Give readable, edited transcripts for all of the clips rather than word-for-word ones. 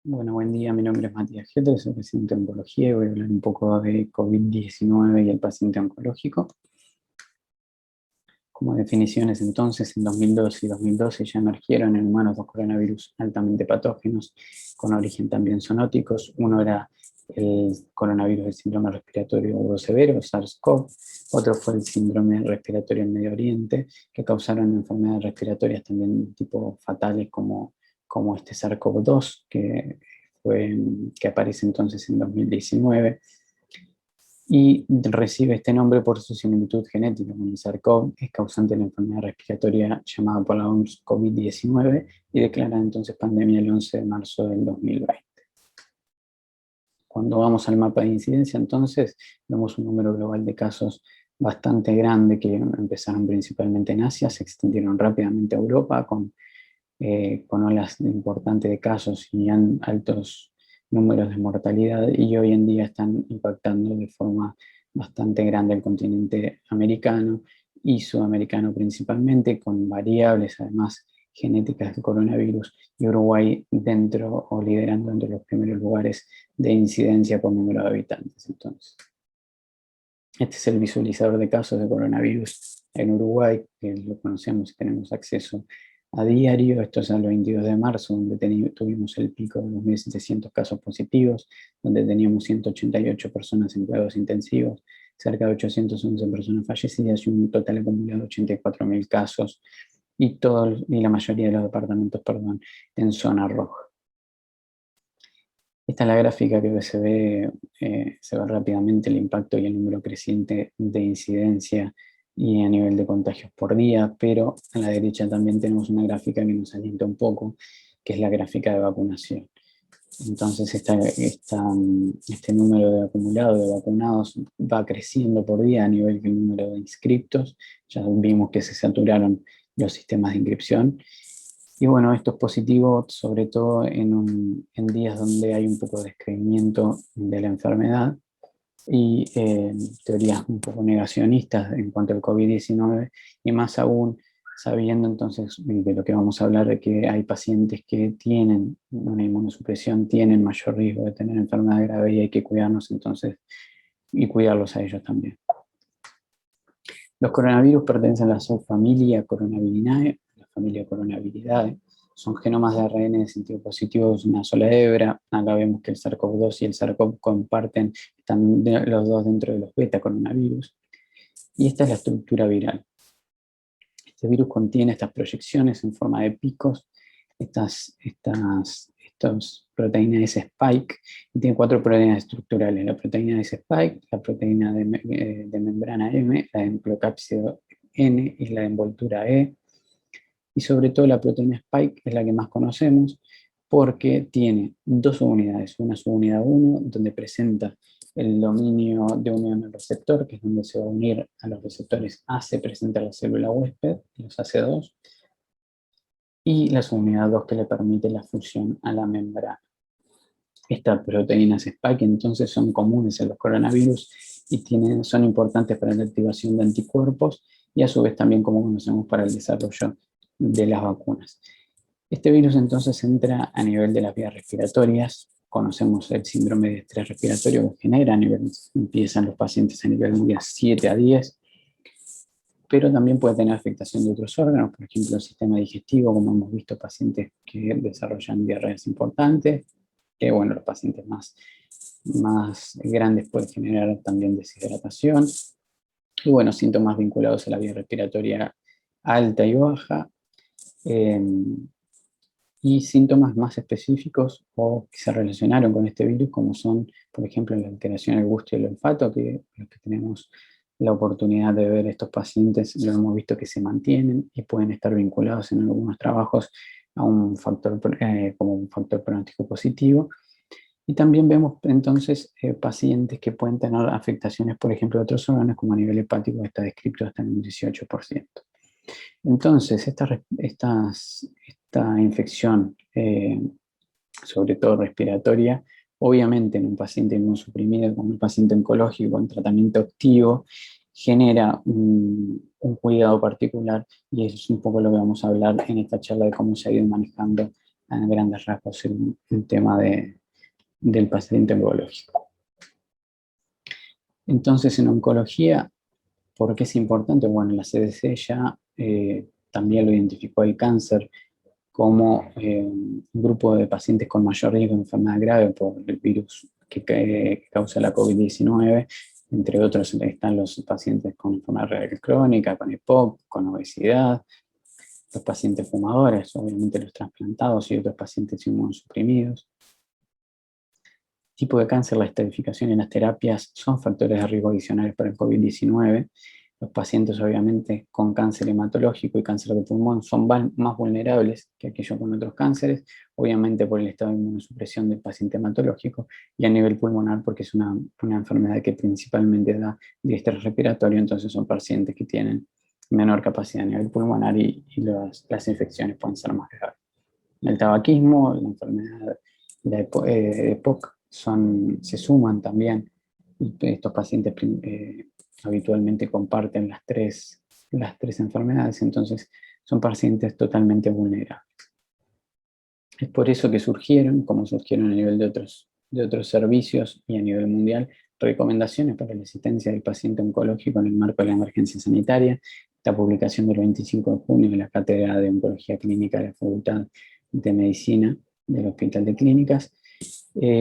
Bueno, buen día, mi nombre es Matías Gieto, soy paciente de oncología y voy a hablar un poco de COVID-19 y el paciente oncológico. Como definiciones, entonces, en 2012 y 2012 ya emergieron en humanos dos coronavirus altamente patógenos con origen también zoonóticos. Uno era el coronavirus del síndrome respiratorio agudo severo, SARS-CoV. Otro fue el síndrome respiratorio en Medio Oriente, que causaron enfermedades respiratorias también tipo fatales como este SARS-CoV-2, que aparece entonces en 2019 y recibe este nombre por su similitud genética con el SARS-CoV, es causante de la enfermedad respiratoria llamada por la OMS COVID-19 y declara entonces pandemia el 11 de marzo del 2020. Cuando vamos al mapa de incidencia, entonces, vemos un número global de casos bastante grande que empezaron principalmente en Asia, se extendieron rápidamente a Europa con olas importantes de casos y altos números de mortalidad, y hoy en día están impactando de forma bastante grande el continente americano y sudamericano principalmente, con variables además genéticas del coronavirus, y Uruguay dentro o liderando entre los primeros lugares de incidencia por número de habitantes. Entonces, este es el visualizador de casos de coronavirus en Uruguay, que lo conocemos y tenemos acceso a diario. Esto es al 22 de marzo, donde tuvimos el pico de 2.700 casos positivos, donde teníamos 188 personas en cuidados intensivos, cerca de 811 personas fallecidas y un total acumulado de 84.000 casos, y la mayoría de los departamentos, perdón, en zona roja. Esta es la gráfica que se ve rápidamente el impacto y el número creciente de incidencia y a nivel de contagios por día, pero a la derecha también tenemos una gráfica que nos alienta un poco, que es la gráfica de vacunación. Entonces este número de acumulado de vacunados va creciendo por día a nivel del número de inscriptos. Ya vimos que se saturaron los sistemas de inscripción. Y bueno, esto es positivo, sobre todo en días donde hay un poco de descreimiento de la enfermedad y teorías un poco negacionistas en cuanto al COVID-19, y más aún sabiendo entonces de lo que vamos a hablar, de que hay pacientes que tienen una inmunosupresión, tienen mayor riesgo de tener enfermedad grave y hay que cuidarnos entonces y cuidarlos a ellos también. Los coronavirus pertenecen a la subfamilia Coronaviridae, la familia Coronaviridae. Son genomas de ARN de sentido positivo de una sola hebra. Acá vemos que el SARS-CoV-2 y el SARS-CoV están los dos dentro de los beta coronavirus. Y esta es la estructura viral. Este virus contiene estas proyecciones en forma de picos, estas proteínas S-spike, y tiene cuatro proteínas estructurales: la proteína S-spike, la proteína de membrana M, la de nucleocápsido N y la de envoltura E. Y sobre todo la proteína spike es la que más conocemos porque tiene dos subunidades. Una subunidad 1, donde presenta el dominio de unión al receptor, que es donde se va a unir a los receptores AC, presenta la célula huésped, los AC2, y la subunidad 2, que le permite la fusión a la membrana. Estas proteínas spike entonces son comunes en los coronavirus y son importantes para la activación de anticuerpos, y a su vez también, como conocemos, para el desarrollo de las vacunas. Este virus entonces entra a nivel de las vías respiratorias. Conocemos el síndrome de estrés respiratorio que genera, empiezan los pacientes a nivel de 7 a 10, pero también puede tener afectación de otros órganos, por ejemplo el sistema digestivo, como hemos visto pacientes que desarrollan diarreas importantes, que bueno, los pacientes más grandes pueden generar también deshidratación, y bueno, síntomas vinculados a la vía respiratoria alta y baja, eh, y síntomas más específicos o que se relacionaron con este virus, como son, por ejemplo, la alteración del gusto y el olfato, que los que tenemos la oportunidad de ver estos pacientes lo hemos visto que se mantienen y pueden estar vinculados en algunos trabajos a un factor, como un factor pronóstico positivo. Y también vemos entonces pacientes que pueden tener afectaciones, por ejemplo, de otros órganos, como a nivel hepático, que está descrito hasta en un 18%. Entonces, esta infección, sobre todo respiratoria, obviamente en un paciente inmunosuprimido como un paciente oncológico en tratamiento activo, genera un cuidado particular, y eso es un poco lo que vamos a hablar en esta charla, de cómo se ha ido manejando a grandes rasgos el tema del paciente oncológico. Entonces, en oncología, ¿por qué es importante? Bueno, la CDC ya también lo identificó el cáncer como un grupo de pacientes con mayor riesgo de enfermedad grave por el virus que causa la COVID-19. Entre otros están los pacientes con enfermedad renal crónica, con EPOC, con obesidad, los pacientes fumadores, obviamente los trasplantados y otros pacientes inmunosuprimidos. Tipo de cáncer, la estratificación y las terapias son factores de riesgo adicionales para el COVID-19. Los pacientes, obviamente, con cáncer hematológico y cáncer de pulmón son más vulnerables que aquellos con otros cánceres, obviamente por el estado de inmunosupresión del paciente hematológico, y a nivel pulmonar porque es una enfermedad que principalmente da de estrés respiratorio, entonces son pacientes que tienen menor capacidad a nivel pulmonar y las infecciones pueden ser más graves. El tabaquismo, la enfermedad de EPOC, se suman también. Estos pacientes habitualmente comparten las tres enfermedades, entonces son pacientes totalmente vulnerables. Es por eso que como surgieron a nivel de otros servicios y a nivel mundial, recomendaciones para la asistencia del paciente oncológico en el marco de la emergencia sanitaria. Esta publicación del 25 de junio de la Cátedra de Oncología Clínica de la Facultad de Medicina del Hospital de Clínicas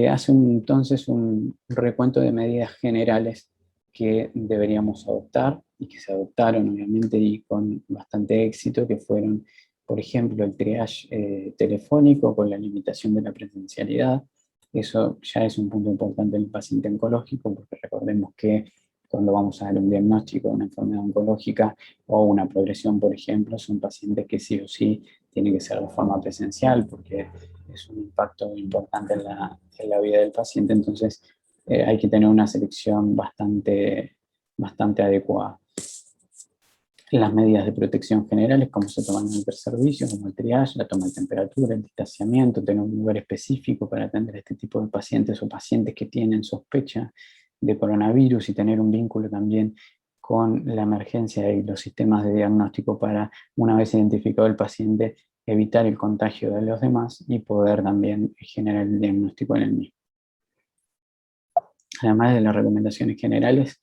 hace entonces un recuento de medidas generales que deberíamos adoptar y que se adoptaron obviamente y con bastante éxito, que fueron, por ejemplo, el triage telefónico con la limitación de la presencialidad. Eso ya es un punto importante en el paciente oncológico, porque recordemos que cuando vamos a dar un diagnóstico de una enfermedad oncológica o una progresión, por ejemplo, son pacientes que sí o sí tienen que ser de forma presencial, porque es un impacto importante en la vida del paciente, entonces hay que tener una selección bastante adecuada. Las medidas de protección generales, como se toman en el servicio, como el triage, la toma de temperatura, el distanciamiento, tener un lugar específico para atender a este tipo de pacientes o pacientes que tienen sospecha de coronavirus y tener un vínculo también con la emergencia y los sistemas de diagnóstico para, una vez identificado el paciente, evitar el contagio de los demás y poder también generar el diagnóstico en el mismo. Además de las recomendaciones generales,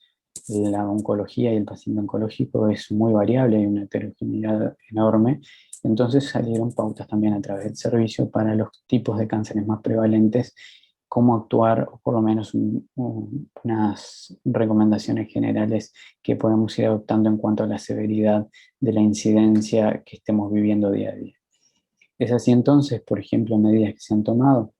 la oncología y el paciente oncológico es muy variable, hay una heterogeneidad enorme, entonces salieron pautas también a través del servicio para los tipos de cánceres más prevalentes, cómo actuar, o por lo menos unas recomendaciones generales que podemos ir adoptando en cuanto a la severidad de la incidencia que estemos viviendo día a día. Es así entonces, por ejemplo, medidas que se han tomado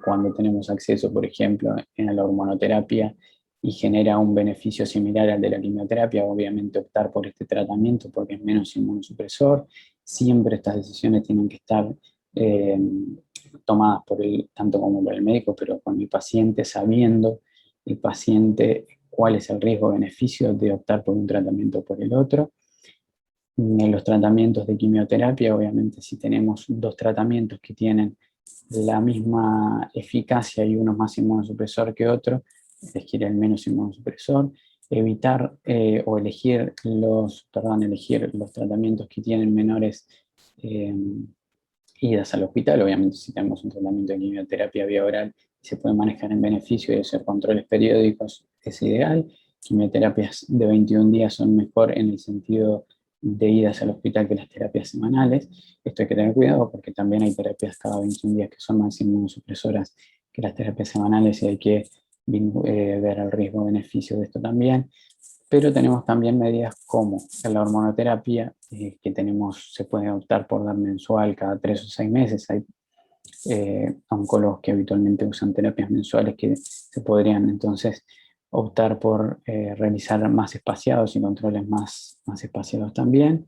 cuando tenemos acceso, por ejemplo, a la hormonoterapia y genera un beneficio similar al de la quimioterapia, obviamente optar por este tratamiento porque es menos inmunosupresor. Siempre estas decisiones tienen que estar eh, tomadas tanto como por el médico, pero con el paciente, sabiendo el paciente cuál es el riesgo-beneficio de optar por un tratamiento o por el otro. En los tratamientos de quimioterapia, obviamente, si tenemos dos tratamientos que tienen la misma eficacia y uno más inmunosupresor que otro, elegir el menos inmunosupresor, evitar o elegir los tratamientos que tienen menores idas al hospital. Obviamente, si tenemos un tratamiento de quimioterapia vía oral y se puede manejar en beneficio y hacer controles periódicos, es ideal. Quimioterapias de 21 días son mejor en el sentido de idas al hospital que las terapias semanales. Esto hay que tener cuidado porque también hay terapias cada 21 días que son más inmunosupresoras que las terapias semanales y hay que ver el riesgo-beneficio de esto también. Pero tenemos también medidas como la hormonoterapia, que se puede optar por dar mensual cada 3 o 6 meses. Hay oncólogos que habitualmente usan terapias mensuales que se podrían entonces optar por realizar más espaciados y controles más espaciados también.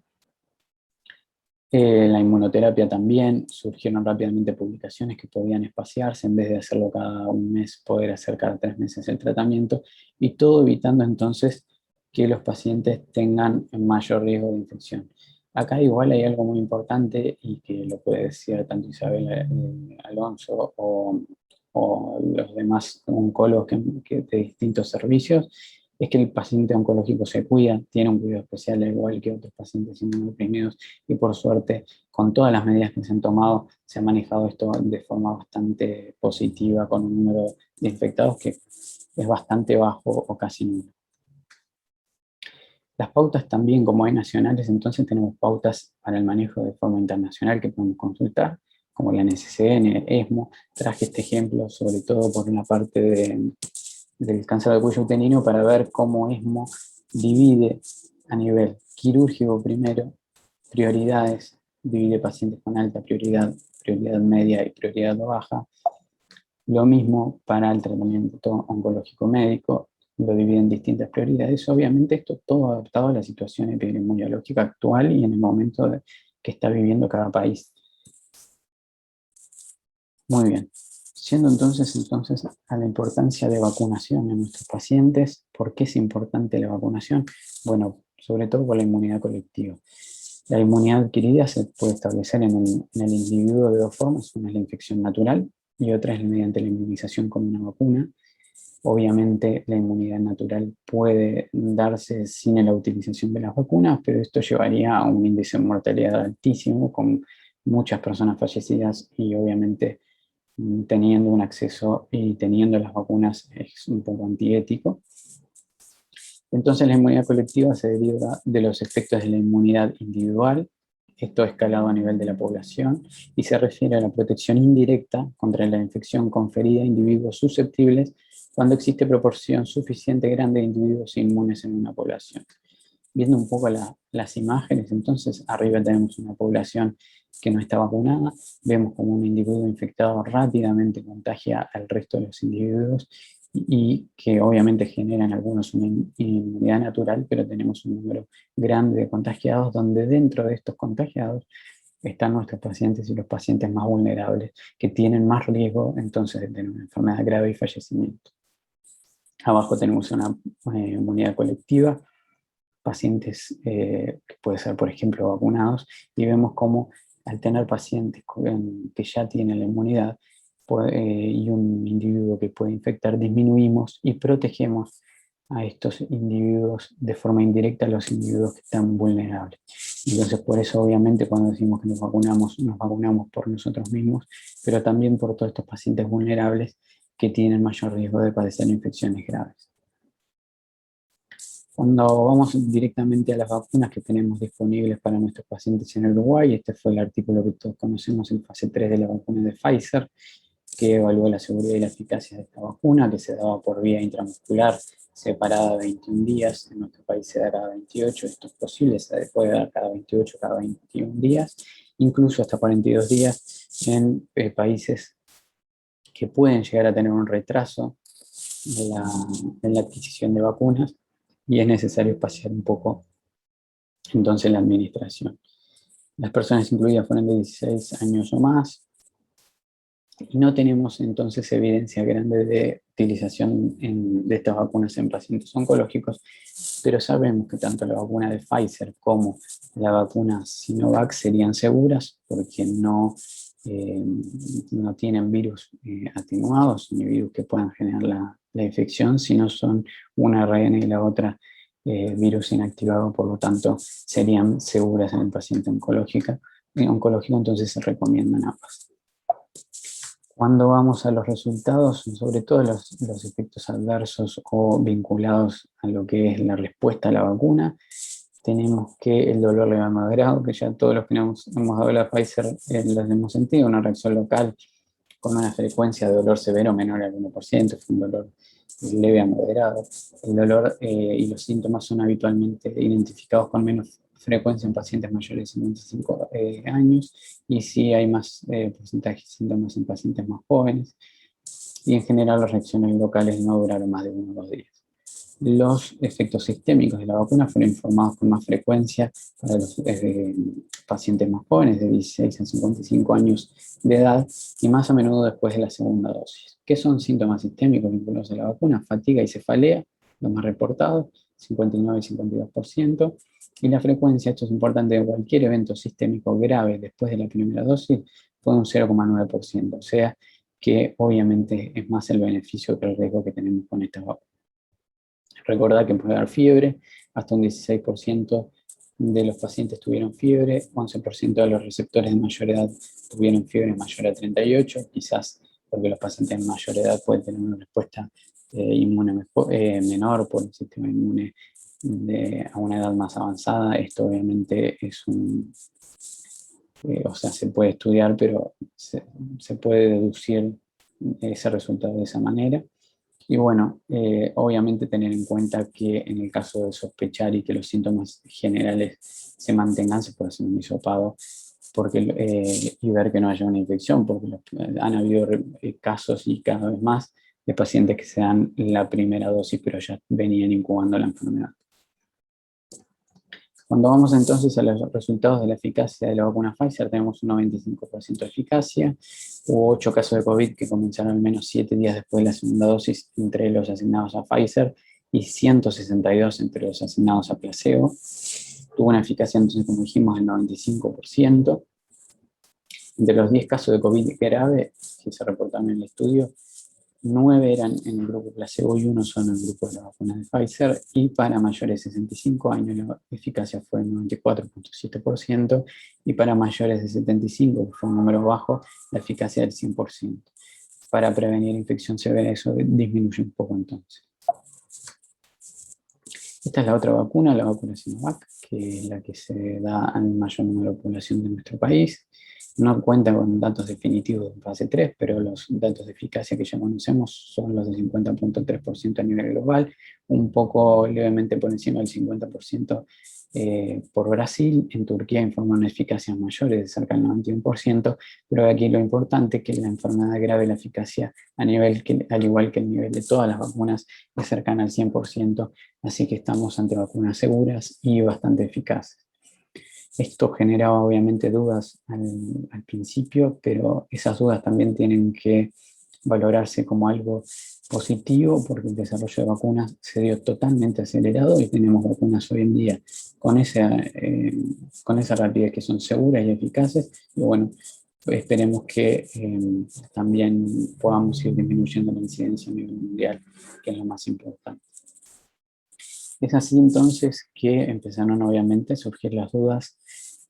La inmunoterapia también, surgieron rápidamente publicaciones que podían espaciarse, en vez de hacerlo cada un mes, poder hacer cada 3 meses el tratamiento, y todo evitando entonces que los pacientes tengan mayor riesgo de infección. Acá igual hay algo muy importante y que lo puede decir tanto Isabel Alonso o los demás oncólogos de distintos servicios, es que el paciente oncológico se cuida, tiene un cuidado especial, al igual que otros pacientes inmunodeprimidos, y por suerte con todas las medidas que se han tomado, se ha manejado esto de forma bastante positiva, con un número de infectados que es bastante bajo o casi nulo. Las pautas también, como hay nacionales, entonces tenemos pautas para el manejo de forma internacional que podemos consultar, como la NCCN, ESMO. Traje este ejemplo sobre todo por una parte del cáncer de cuello uterino para ver cómo ESMO divide a nivel quirúrgico primero, prioridades, divide pacientes con alta prioridad, prioridad media y prioridad baja. Lo mismo para el tratamiento oncológico médico, lo divide en distintas prioridades. Obviamente esto todo adaptado a la situación epidemiológica actual y en el momento que está viviendo cada país. Muy bien. Siendo entonces a la importancia de vacunación en nuestros pacientes, ¿por qué es importante la vacunación? Bueno, sobre todo por la inmunidad colectiva. La inmunidad adquirida se puede establecer en el individuo de dos formas. Una es la infección natural y otra es mediante la inmunización con una vacuna. Obviamente la inmunidad natural puede darse sin la utilización de las vacunas, pero esto llevaría a un índice de mortalidad altísimo, con muchas personas fallecidas y obviamente teniendo un acceso y teniendo las vacunas es un poco antiético. Entonces la inmunidad colectiva se deriva de los efectos de la inmunidad individual, esto escalado a nivel de la población, y se refiere a la protección indirecta contra la infección conferida a individuos susceptibles cuando existe proporción suficiente grande de individuos inmunes en una población. Viendo un poco las imágenes, entonces arriba tenemos una población que no está vacunada, vemos como un individuo infectado rápidamente contagia al resto de los individuos y que obviamente generan algunos una inmunidad natural, pero tenemos un número grande de contagiados, donde dentro de estos contagiados están nuestros pacientes y los pacientes más vulnerables, que tienen más riesgo entonces de tener una enfermedad grave y fallecimiento. Abajo tenemos una inmunidad colectiva, pacientes que puede ser, por ejemplo, vacunados, y vemos cómo al tener pacientes que ya tienen la inmunidad y un individuo que puede infectar, disminuimos y protegemos a estos individuos de forma indirecta, a los individuos que están vulnerables. Entonces, por eso, obviamente, cuando decimos que nos vacunamos por nosotros mismos, pero también por todos estos pacientes vulnerables que tienen mayor riesgo de padecer infecciones graves. Cuando vamos directamente a las vacunas que tenemos disponibles para nuestros pacientes en Uruguay, este fue el artículo que todos conocemos, el fase 3 de la vacuna de Pfizer, que evaluó la seguridad y la eficacia de esta vacuna, que se daba por vía intramuscular separada 21 días, en nuestro país se da cada 28, esto es posible, se puede dar cada 28, cada 21 días, incluso hasta 42 días en países que pueden llegar a tener un retraso en la adquisición de vacunas, y es necesario espaciar un poco entonces la administración. Las personas incluidas fueron de 16 años o más, y no tenemos entonces evidencia grande de utilización de estas vacunas en pacientes oncológicos, pero sabemos que tanto la vacuna de Pfizer como la vacuna Sinovac serían seguras porque no tienen virus atenuados, ni virus que puedan generar la infección, sino son una ARN y la otra virus inactivado, por lo tanto serían seguras en el paciente oncológico, entonces se recomiendan ambas. Cuando vamos a los resultados, sobre todo los efectos adversos o vinculados a lo que es la respuesta a la vacuna, tenemos que el dolor leve moderado, que ya todos los que hemos dado la Pfizer los hemos sentido, una reacción local con una frecuencia de dolor severo menor al 1%, fue un dolor leve a moderado. El dolor y los síntomas son habitualmente identificados con menos frecuencia en pacientes mayores de 55 años, y sí hay más porcentaje de síntomas en pacientes más jóvenes, y en general las reacciones locales no duraron más de 1 o 2 días. Los efectos sistémicos de la vacuna fueron informados con más frecuencia para los pacientes más jóvenes, de 16 a 55 años de edad, y más a menudo después de la segunda dosis. ¿Qué son síntomas sistémicos vinculados a la vacuna? Fatiga y cefalea, los más reportados, 59 y 52%, y la frecuencia, esto es importante, de cualquier evento sistémico grave después de la primera dosis fue un 0,9%, o sea que obviamente es más el beneficio que el riesgo que tenemos con estas vacunas. Recordad que puede dar fiebre, hasta un 16% de los pacientes tuvieron fiebre, 11% de los receptores de mayor edad tuvieron fiebre mayor a 38, quizás porque los pacientes de mayor edad pueden tener una respuesta inmune menor por el sistema inmune a una edad más avanzada. Esto obviamente es o sea, se puede estudiar, pero se puede deducir ese resultado de esa manera. Y bueno, obviamente tener en cuenta que en el caso de sospechar y que los síntomas generales se mantengan, se puede hacer un hisopado y ver que no haya una infección, porque han habido casos y cada vez más de pacientes que se dan la primera dosis, pero ya venían incubando la enfermedad. Cuando vamos entonces a los resultados de la eficacia de la vacuna Pfizer, tenemos un 95% de eficacia. Hubo 8 casos de COVID que comenzaron al menos 7 días después de la segunda dosis entre los asignados a Pfizer y 162 entre los asignados a placebo. Tuvo una eficacia, entonces, como dijimos, del 95%. Entre los 10 casos de COVID grave que se reportaron en el estudio, 9 eran en el grupo placebo y 1 son en el grupo de la vacuna de Pfizer, y para mayores de 65 años la eficacia fue del 94.7%, y para mayores de 75, que fue un número bajo, la eficacia del 100%. Para prevenir infección severa eso disminuye un poco entonces. Esta es la otra vacuna, la vacuna Sinovac, que es la que se da al mayor número de población de nuestro país. No cuenta con datos definitivos de fase 3, pero los datos de eficacia que ya conocemos son los de 50.3% a nivel global, un poco levemente por encima del 50% por Brasil. En Turquía informa una eficacia mayor, de cerca del 91%, pero aquí lo importante es que la enfermedad grave, la eficacia al igual que el nivel de todas las vacunas, es cercana al 100%, así que estamos ante vacunas seguras y bastante eficaces. Esto generaba obviamente dudas al principio, pero esas dudas también tienen que valorarse como algo positivo, porque el desarrollo de vacunas se dio totalmente acelerado y tenemos vacunas hoy en día con esa rapidez, que son seguras y eficaces. Y bueno, esperemos que también podamos ir disminuyendo la incidencia a nivel mundial, que es lo más importante. Es así entonces que empezaron obviamente a surgir las dudas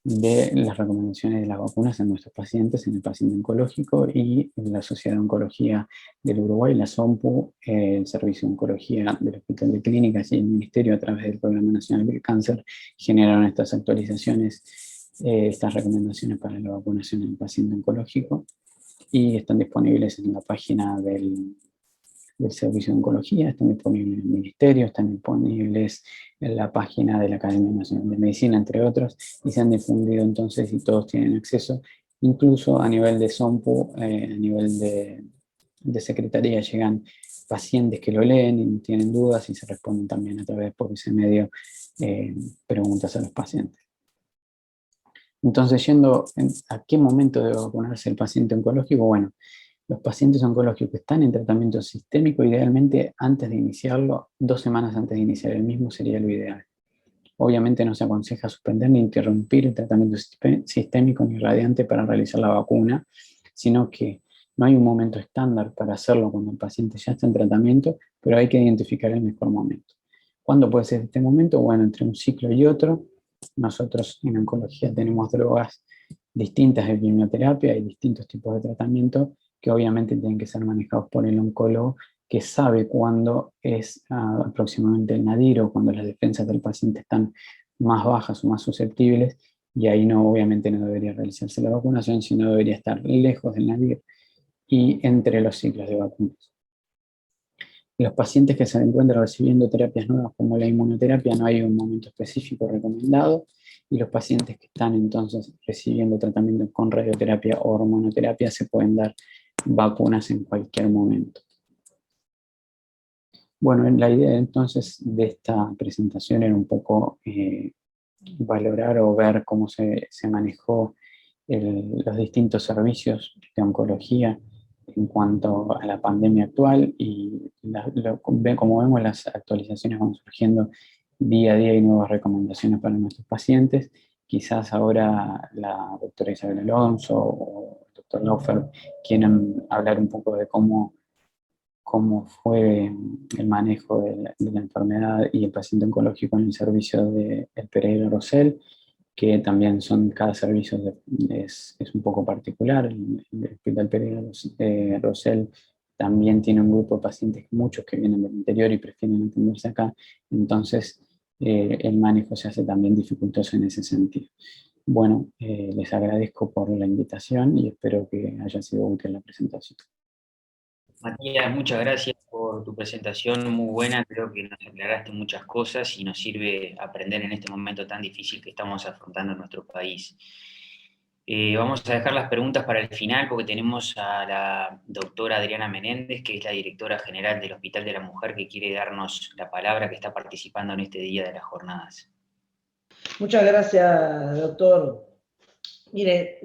de las recomendaciones de las vacunas en nuestros pacientes, en el paciente oncológico, y en la Sociedad de Oncología del Uruguay, la SOMPU, el Servicio de Oncología del Hospital de Clínicas y el Ministerio, a través del Programa Nacional del Cáncer, generaron estas actualizaciones, estas recomendaciones para la vacunación en el paciente oncológico, y están disponibles en la página del Servicio de Oncología, están disponibles en el Ministerio, están disponibles en la página de la Academia Nacional de Medicina, entre otros, y se han difundido entonces y todos tienen acceso. Incluso a nivel de SOMPU, a nivel de Secretaría, llegan pacientes que lo leen y tienen dudas, y se responden también a través por ese medio preguntas a los pacientes. Entonces, yendo a qué momento debe vacunarse el paciente oncológico, bueno, los pacientes oncológicos que están en tratamiento sistémico, idealmente antes de iniciarlo, 2 semanas antes de iniciar el mismo sería lo ideal. Obviamente no se aconseja suspender ni interrumpir el tratamiento sistémico ni radiante para realizar la vacuna, sino que no hay un momento estándar para hacerlo cuando el paciente ya está en tratamiento, pero hay que identificar el mejor momento. ¿Cuándo puede ser este momento? Bueno, entre un ciclo y otro. Nosotros en oncología tenemos drogas distintas de quimioterapia y distintos tipos de tratamiento que obviamente tienen que ser manejados por el oncólogo, que sabe cuándo es aproximadamente el nadir o cuando las defensas del paciente están más bajas o más susceptibles, y ahí obviamente no debería realizarse la vacunación, sino debería estar lejos del nadir y entre los ciclos de vacunas. Los pacientes que se encuentran recibiendo terapias nuevas como la inmunoterapia, no hay un momento específico recomendado, y los pacientes que están entonces recibiendo tratamiento con radioterapia o hormonoterapia se pueden dar vacunas en cualquier momento. Bueno, la idea entonces de esta presentación era un poco valorar o ver cómo se manejó los distintos servicios de oncología en cuanto a la pandemia actual, y como vemos, las actualizaciones van surgiendo día a día y nuevas recomendaciones para nuestros pacientes. Quizás ahora la doctora Isabel Alonso o el doctor Laufer quieran hablar un poco de cómo cómo fue el manejo de la enfermedad y el paciente oncológico en el servicio del Pereira Rosell, que también cada servicio es un poco particular. El Hospital Pereira Rosell también tiene un grupo de pacientes, muchos que vienen del interior y prefieren atenderse acá, entonces el manejo se hace también dificultoso en ese sentido. Bueno, les agradezco por la invitación y espero que haya sido útil la presentación. Matías, muchas gracias por tu presentación, muy buena, creo que nos aclaraste muchas cosas y nos sirve aprender en este momento tan difícil que estamos afrontando en nuestro país. Vamos a dejar las preguntas para el final porque tenemos a la doctora Adriana Menéndez, que es la directora general del Hospital de la Mujer, que quiere darnos la palabra, que está participando en este día de las jornadas. Muchas gracias, doctor. Mire,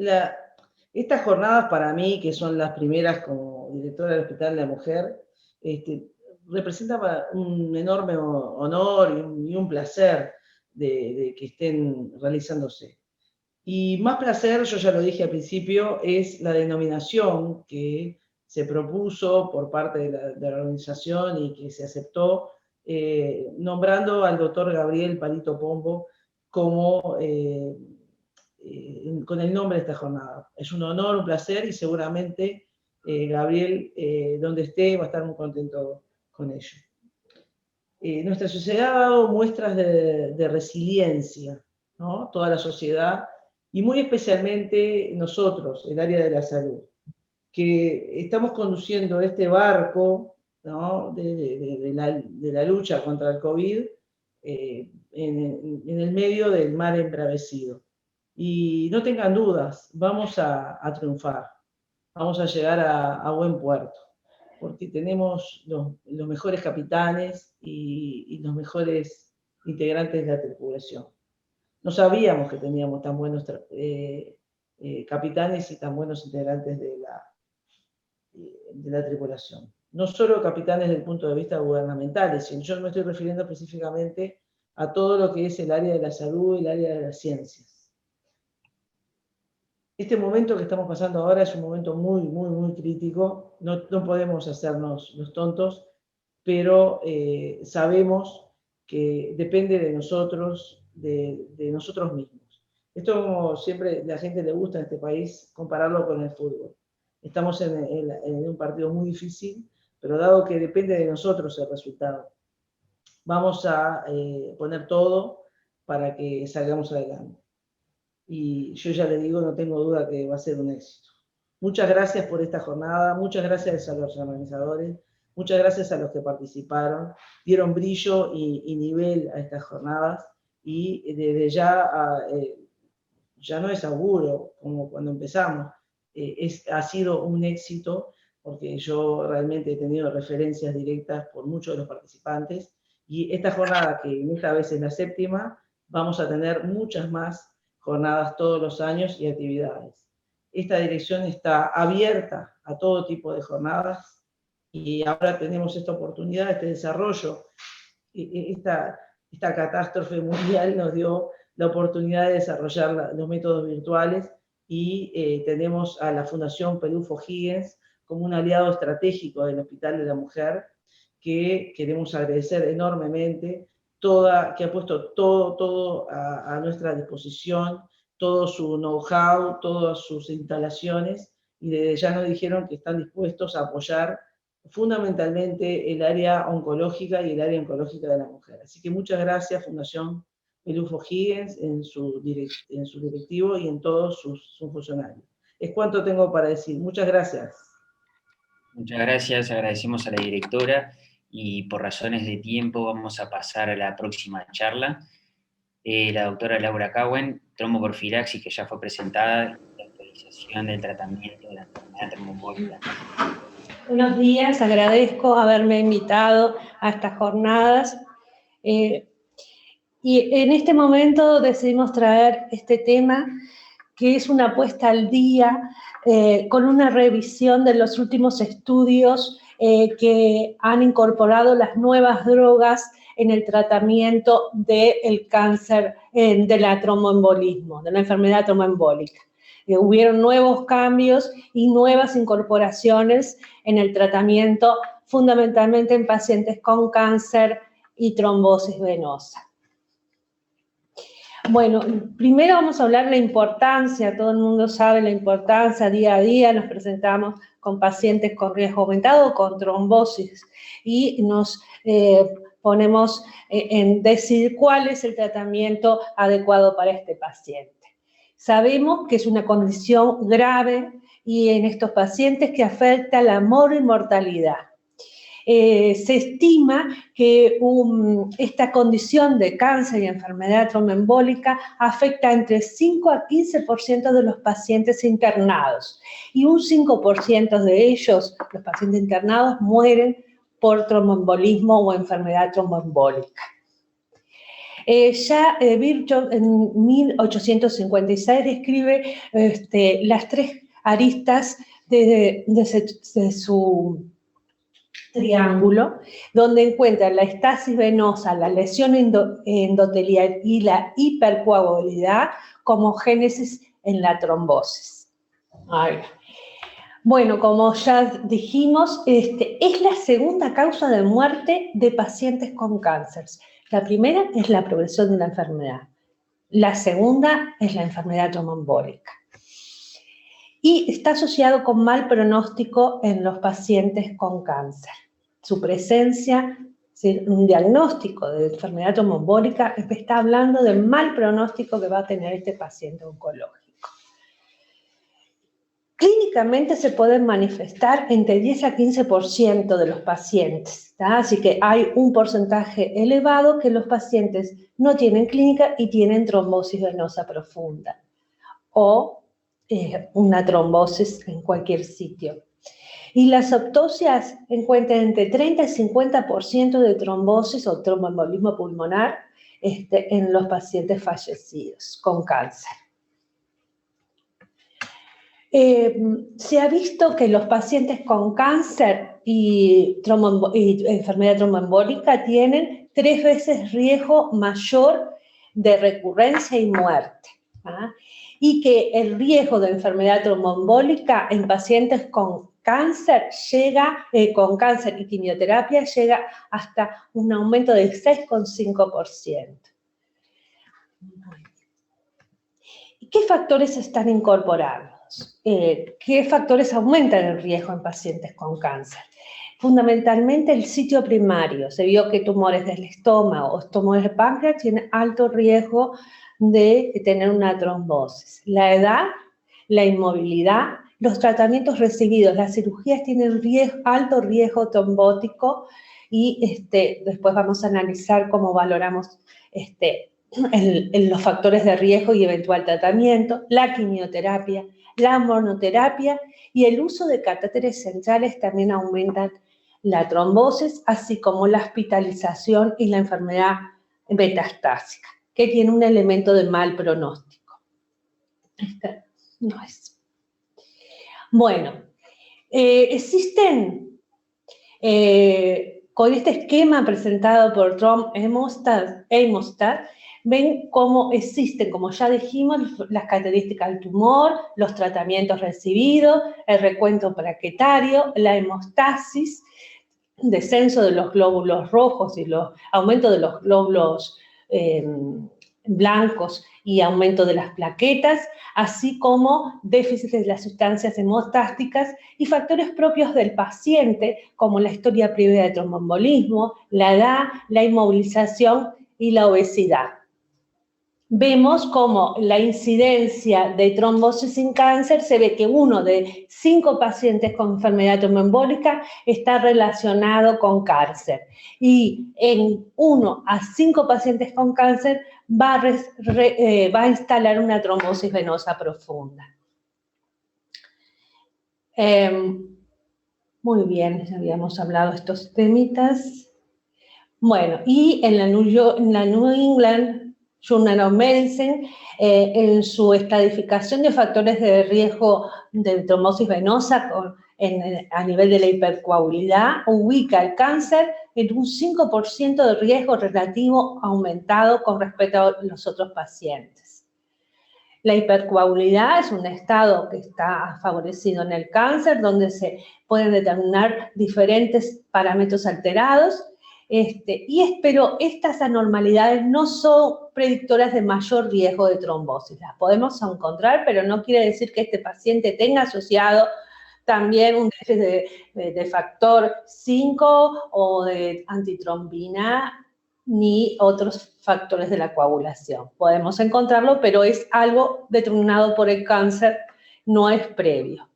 estas jornadas para mí, que son las primeras como directora del Hospital de la Mujer, representan un enorme honor y un placer de que estén realizándose. Y más placer, yo ya lo dije al principio, es la denominación que se propuso por parte de la organización y que se aceptó, nombrando al doctor Gabriel Palito Pombo como, con el nombre de esta jornada. Es un honor, un placer y seguramente Gabriel, donde esté, va a estar muy contento con ello. Nuestra sociedad ha dado muestras de resiliencia, ¿no? Toda la sociedad, y muy especialmente nosotros, el área de la salud, que estamos conduciendo este barco, ¿no? de la lucha contra el COVID en el medio del mar embravecido. Y no tengan dudas, vamos a triunfar, vamos a llegar a buen puerto, porque tenemos los mejores capitanes y los mejores integrantes de la tripulación. No sabíamos que teníamos tan buenos capitanes y tan buenos integrantes de la tripulación. No solo capitanes desde el punto de vista gubernamental, sino yo me estoy refiriendo específicamente a todo lo que es el área de la salud y el área de las ciencias. Este momento que estamos pasando ahora es un momento muy, muy, muy crítico. No podemos hacernos los tontos, pero sabemos que depende de nosotros, de nosotros mismos. Esto, como siempre la gente le gusta en este país, compararlo con el fútbol. Estamos en un partido muy difícil, pero dado que depende de nosotros el resultado, vamos a poner todo para que salgamos adelante. Y yo ya le digo, no tengo duda que va a ser un éxito. Muchas gracias por esta jornada, muchas gracias a los organizadores, muchas gracias a los que participaron, dieron brillo y nivel a estas jornadas, y desde ya, ya no es auguro como cuando empezamos, ha sido un éxito, porque yo realmente he tenido referencias directas por muchos de los participantes, y esta jornada, que en esta vez es la 7ª, vamos a tener muchas más jornadas todos los años y actividades. Esta dirección está abierta a todo tipo de jornadas y ahora tenemos esta oportunidad, este desarrollo. Esta catástrofe mundial nos dio la oportunidad de desarrollar los métodos virtuales y tenemos a la Fundación Pelufo Higgins como un aliado estratégico del Hospital de la Mujer, que queremos agradecer enormemente, que ha puesto todo a nuestra disposición, todo su know-how, todas sus instalaciones, y desde ya nos dijeron que están dispuestos a apoyar fundamentalmente el área oncológica y el área oncológica de la mujer. Así que muchas gracias, Fundación Pelufo Higgins, en su directivo y en todos sus funcionarios. Es cuanto tengo para decir. Muchas gracias. Muchas gracias, agradecemos a la directora. Y por razones de tiempo vamos a pasar a la próxima charla. La doctora Laura Cowen, tromboprofilaxis, que ya fue presentada, la actualización del tratamiento de la enfermedad tromboembólica. Buenos días, agradezco haberme invitado a estas jornadas. Y en este momento decidimos traer este tema, que es una puesta al día con una revisión de los últimos estudios que han incorporado las nuevas drogas en el tratamiento del cáncer, de la tromboembolismo, de la enfermedad tromboembólica. Hubieron nuevos cambios y nuevas incorporaciones en el tratamiento fundamentalmente en pacientes con cáncer y trombosis venosa. Bueno, primero vamos a hablar de la importancia, todo el mundo sabe la importancia, día a día nos presentamos con pacientes con riesgo aumentado, con trombosis, y nos ponemos en decidir cuál es el tratamiento adecuado para este paciente. Sabemos que es una condición grave y en estos pacientes que afecta la mortalidad. Se estima que esta condición de cáncer y enfermedad tromboembólica afecta entre 5 a 15% de los pacientes internados y un 5% de ellos, los pacientes internados, mueren por tromboembolismo o enfermedad tromboembólica. Virchow en 1856 describe las 3 aristas de su triángulo, donde encuentra la estasis venosa, la lesión endotelial y la hipercoagulabilidad como génesis en la trombosis. Bueno, como ya dijimos, es la segunda causa de muerte de pacientes con cáncer. La primera es la progresión de la enfermedad. La segunda es la enfermedad tromboembólica. Y está asociado con mal pronóstico en los pacientes con cáncer. Su presencia, un diagnóstico de enfermedad tromboembólica, está hablando del mal pronóstico que va a tener este paciente oncológico. Clínicamente se pueden manifestar entre 10 a 15% de los pacientes, ¿tá? Así que hay un porcentaje elevado que los pacientes no tienen clínica y tienen trombosis venosa profunda o una trombosis en cualquier sitio. Y las autopsias encuentran entre 30 y 50% de trombosis o tromboembolismo pulmonar en los pacientes fallecidos con cáncer. Se ha visto que los pacientes con cáncer y enfermedad tromboembólica tienen 3 veces riesgo mayor de recurrencia y muerte, ¿ah? Y que el riesgo de enfermedad tromboembólica en pacientes con cáncer con cáncer y quimioterapia llega hasta un aumento del 6,5%. ¿Qué factores están incorporados? ¿Qué factores aumentan el riesgo en pacientes con cáncer? Fundamentalmente el sitio primario. Se vio que tumores del estómago o tumores del páncreas tienen alto riesgo de tener una trombosis. La edad, la inmovilidad, los tratamientos recibidos, las cirugías tienen alto riesgo trombótico y después vamos a analizar cómo valoramos los factores de riesgo y eventual tratamiento, la quimioterapia, la monoterapia y el uso de catéteres centrales también aumentan la trombosis, así como la hospitalización y la enfermedad metastásica, que tiene un elemento de mal pronóstico. No es. Bueno, existen, con este esquema presentado por Tom Hemostad, ven cómo existen, como ya dijimos, las características del tumor, los tratamientos recibidos, el recuento plaquetario, la hemostasis, descenso de los glóbulos rojos y aumento de los glóbulos blancos y aumento de las plaquetas, así como déficit de las sustancias hemostásticas y factores propios del paciente, como la historia previa de tromboembolismo, la edad, la inmovilización y la obesidad. Vemos como la incidencia de trombosis en cáncer se ve que 1 de 5 pacientes con enfermedad tromboembólica está relacionado con cáncer y en 1 a 5 pacientes con cáncer va a instalar una trombosis venosa profunda. Muy bien, ya habíamos hablado de estos temitas. Bueno, y en la New England Journal of Medicine, en su estratificación de factores de riesgo de trombosis venosa a nivel de la hipercoagulabilidad, ubica el cáncer en un 5% de riesgo relativo aumentado con respecto a los otros pacientes. La hipercoagulabilidad es un estado que está favorecido en el cáncer, donde se pueden determinar diferentes parámetros alterados, pero estas anormalidades no son predictoras de mayor riesgo de trombosis. Las podemos encontrar, pero no quiere decir que este paciente tenga asociado también un déficit de factor 5 o de antitrombina, ni otros factores de la coagulación. Podemos encontrarlo, pero es algo determinado por el cáncer, no es previo.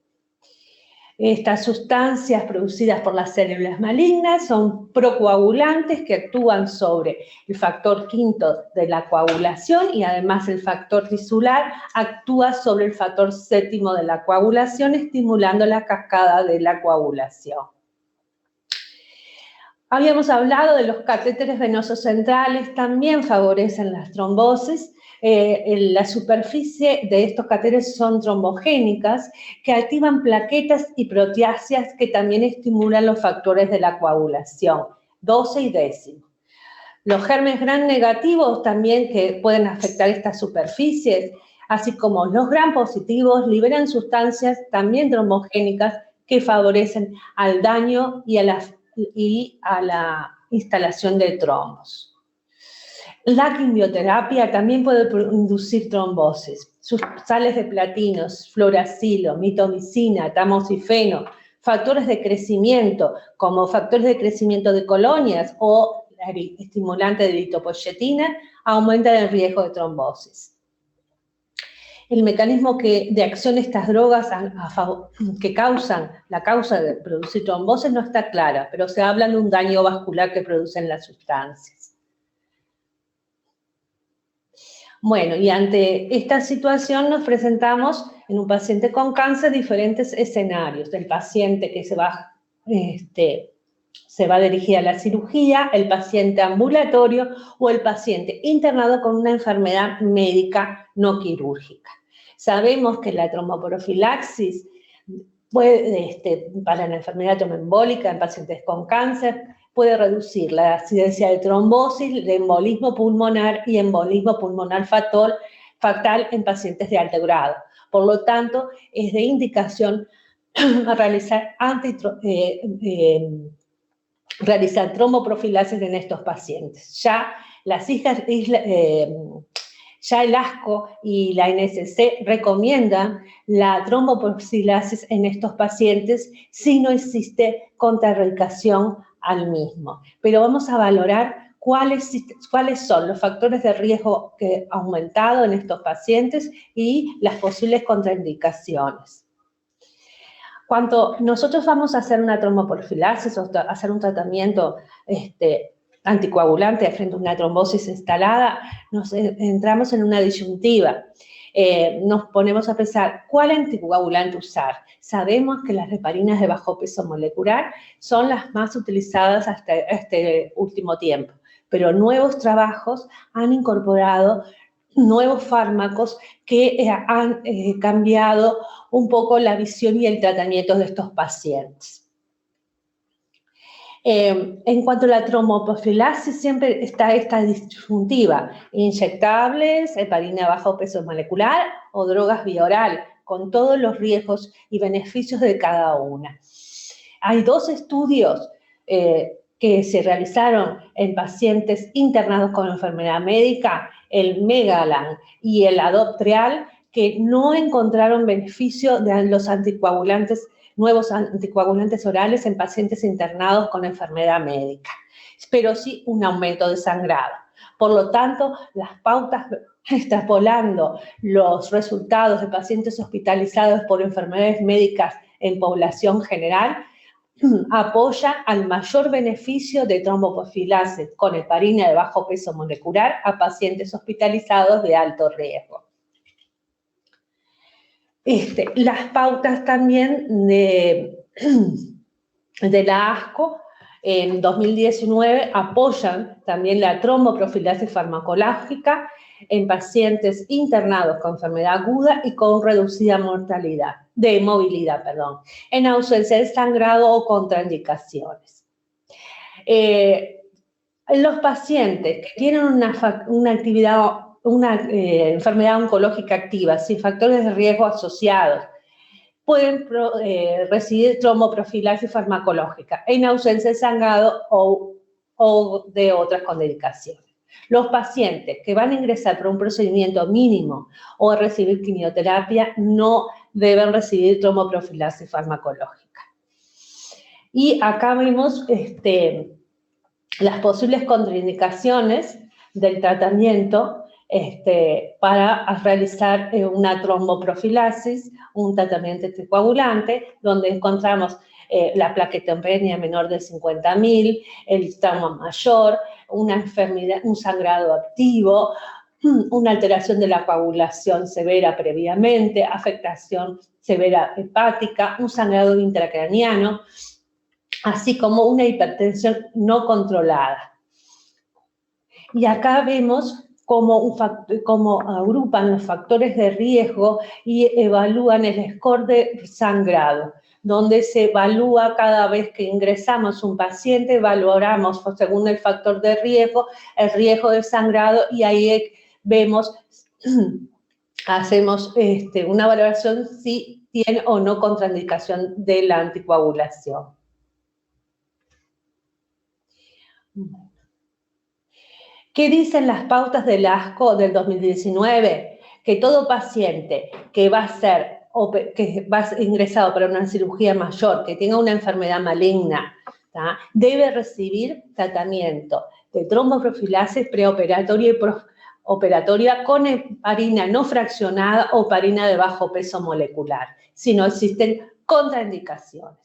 Estas sustancias producidas por las células malignas son procoagulantes que actúan sobre el factor quinto de la coagulación y además el factor tisular actúa sobre el factor séptimo de la coagulación, estimulando la cascada de la coagulación. Habíamos hablado de los catéteres venosos centrales, también favorecen las trombosis. La superficie de estos catéteres son trombogénicas, que activan plaquetas y proteáceas que también estimulan los factores de la coagulación, 12 y 10. Los gérmenes gram negativos también que pueden afectar estas superficies, así como los gram positivos, liberan sustancias también trombogénicas que favorecen al daño y a la instalación de trombos. La quimioterapia también puede inducir trombosis. Sus sales de platinos, fluoracilo, mitomicina, tamoxifeno, factores de crecimiento, como factores de crecimiento de colonias o estimulantes de eritropoyetina, aumentan el riesgo de trombosis. El mecanismo de acción de estas drogas que causan la causa de producir trombosis no está clara, pero se habla de un daño vascular que producen las sustancias. Bueno, y ante esta situación nos presentamos en un paciente con cáncer diferentes escenarios. El paciente que se va a dirigir a la cirugía, el paciente ambulatorio o el paciente internado con una enfermedad médica no quirúrgica. Sabemos que la tromboprofilaxis para la enfermedad tromboembólica en pacientes con cáncer puede reducir la incidencia de trombosis, de embolismo pulmonar y embolismo pulmonar fatal en pacientes de alto grado. Por lo tanto, es de indicación realizar tromboprofilaxis en estos pacientes. Ya el ASCO y la NSC recomiendan la tromboprofilaxis en estos pacientes si no existe contraindicación al mismo. Pero vamos a valorar cuáles son los factores de riesgo que han aumentado en estos pacientes y las posibles contraindicaciones. Cuando nosotros vamos a hacer una tromboprofilaxis o hacer un tratamiento anticoagulante frente a una trombosis instalada, nos entramos en una disyuntiva. Nos ponemos a pensar cuál anticoagulante usar. Sabemos que las heparinas de bajo peso molecular son las más utilizadas hasta este último tiempo, pero nuevos trabajos han incorporado nuevos fármacos que han cambiado un poco la visión y el tratamiento de estos pacientes. En cuanto a la tromboprofilaxis, siempre está esta disyuntiva: inyectables, heparina de bajo peso molecular o drogas vía oral, con todos los riesgos y beneficios de cada una. Hay dos estudios que se realizaron en pacientes internados con enfermedad médica, el MEGALAN y el ADOPT-REAL, que no encontraron beneficio de los nuevos anticoagulantes orales en pacientes internados con enfermedad médica, pero sí un aumento de sangrado. Por lo tanto, las pautas extrapolando los resultados de pacientes hospitalizados por enfermedades médicas en población general apoya al mayor beneficio de tromboprofilaxis con heparina de bajo peso molecular a pacientes hospitalizados de alto riesgo. Las pautas también de la ASCO en 2019 apoyan también la tromboprofilaxis farmacológica en pacientes internados con enfermedad aguda y con reducida movilidad, en ausencia de sangrado o contraindicaciones. Los pacientes que tienen una actividad una enfermedad oncológica activa sin factores de riesgo asociados, pueden recibir tromboprofilaxis farmacológica en ausencia de sangrado o de otras contraindicaciones. Los pacientes que van a ingresar por un procedimiento mínimo o a recibir quimioterapia no deben recibir tromboprofilaxis farmacológica. Y acá vemos las posibles contraindicaciones del tratamiento para realizar una tromboprofilaxis, un tratamiento anticoagulante, donde encontramos la plaquetopenia menor de 50.000, el trauma mayor, una enfermedad, un sangrado activo, una alteración de la coagulación severa previamente, afectación severa hepática, un sangrado intracraniano, así como una hipertensión no controlada. Y acá vemos cómo agrupan los factores de riesgo y evalúan el score de sangrado, donde se evalúa cada vez que ingresamos un paciente, valoramos según el factor de riesgo, el riesgo de sangrado, y ahí vemos, hacemos una valoración si tiene o no contraindicación de la anticoagulación. ¿Qué dicen las pautas del ASCO del 2019? Que todo paciente que va ingresado para una cirugía mayor, que tenga una enfermedad maligna, ¿tá?, debe recibir tratamiento de tromboprofilaxis preoperatoria y operatoria con heparina no fraccionada o heparina de bajo peso molecular, si no existen contraindicaciones.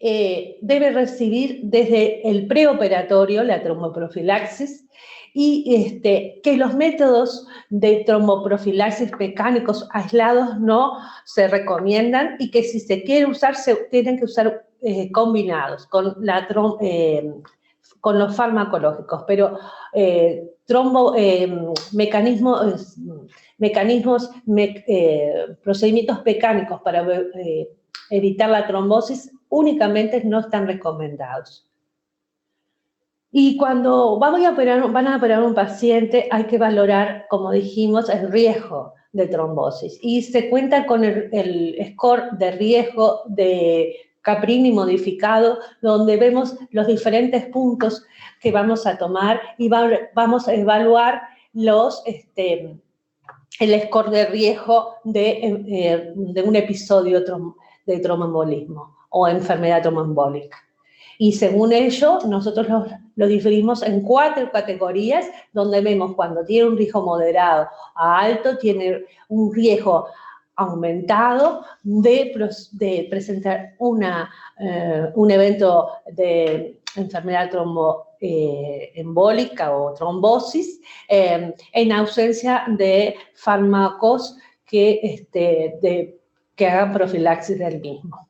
Debe recibir desde el preoperatorio la tromboprofilaxis y que los métodos de tromboprofilaxis mecánicos aislados no se recomiendan y que si se quiere usar, se tienen que usar combinados con los farmacológicos, pero procedimientos mecánicos para evitar la trombosis únicamente no están recomendados. Y cuando van a operar un paciente, hay que valorar, como dijimos, el riesgo de trombosis. Y se cuenta con el score de riesgo de Caprini modificado, donde vemos los diferentes puntos que vamos a tomar y vamos a evaluar el score de riesgo de un episodio de tromboembolismo o enfermedad tromboembólica. Y según ello, nosotros lo dividimos en 4 categorías, donde vemos cuando tiene un riesgo moderado a alto, tiene un riesgo aumentado de presentar un evento de enfermedad tromboembólica o trombosis en ausencia de fármacos que hagan profilaxis del mismo.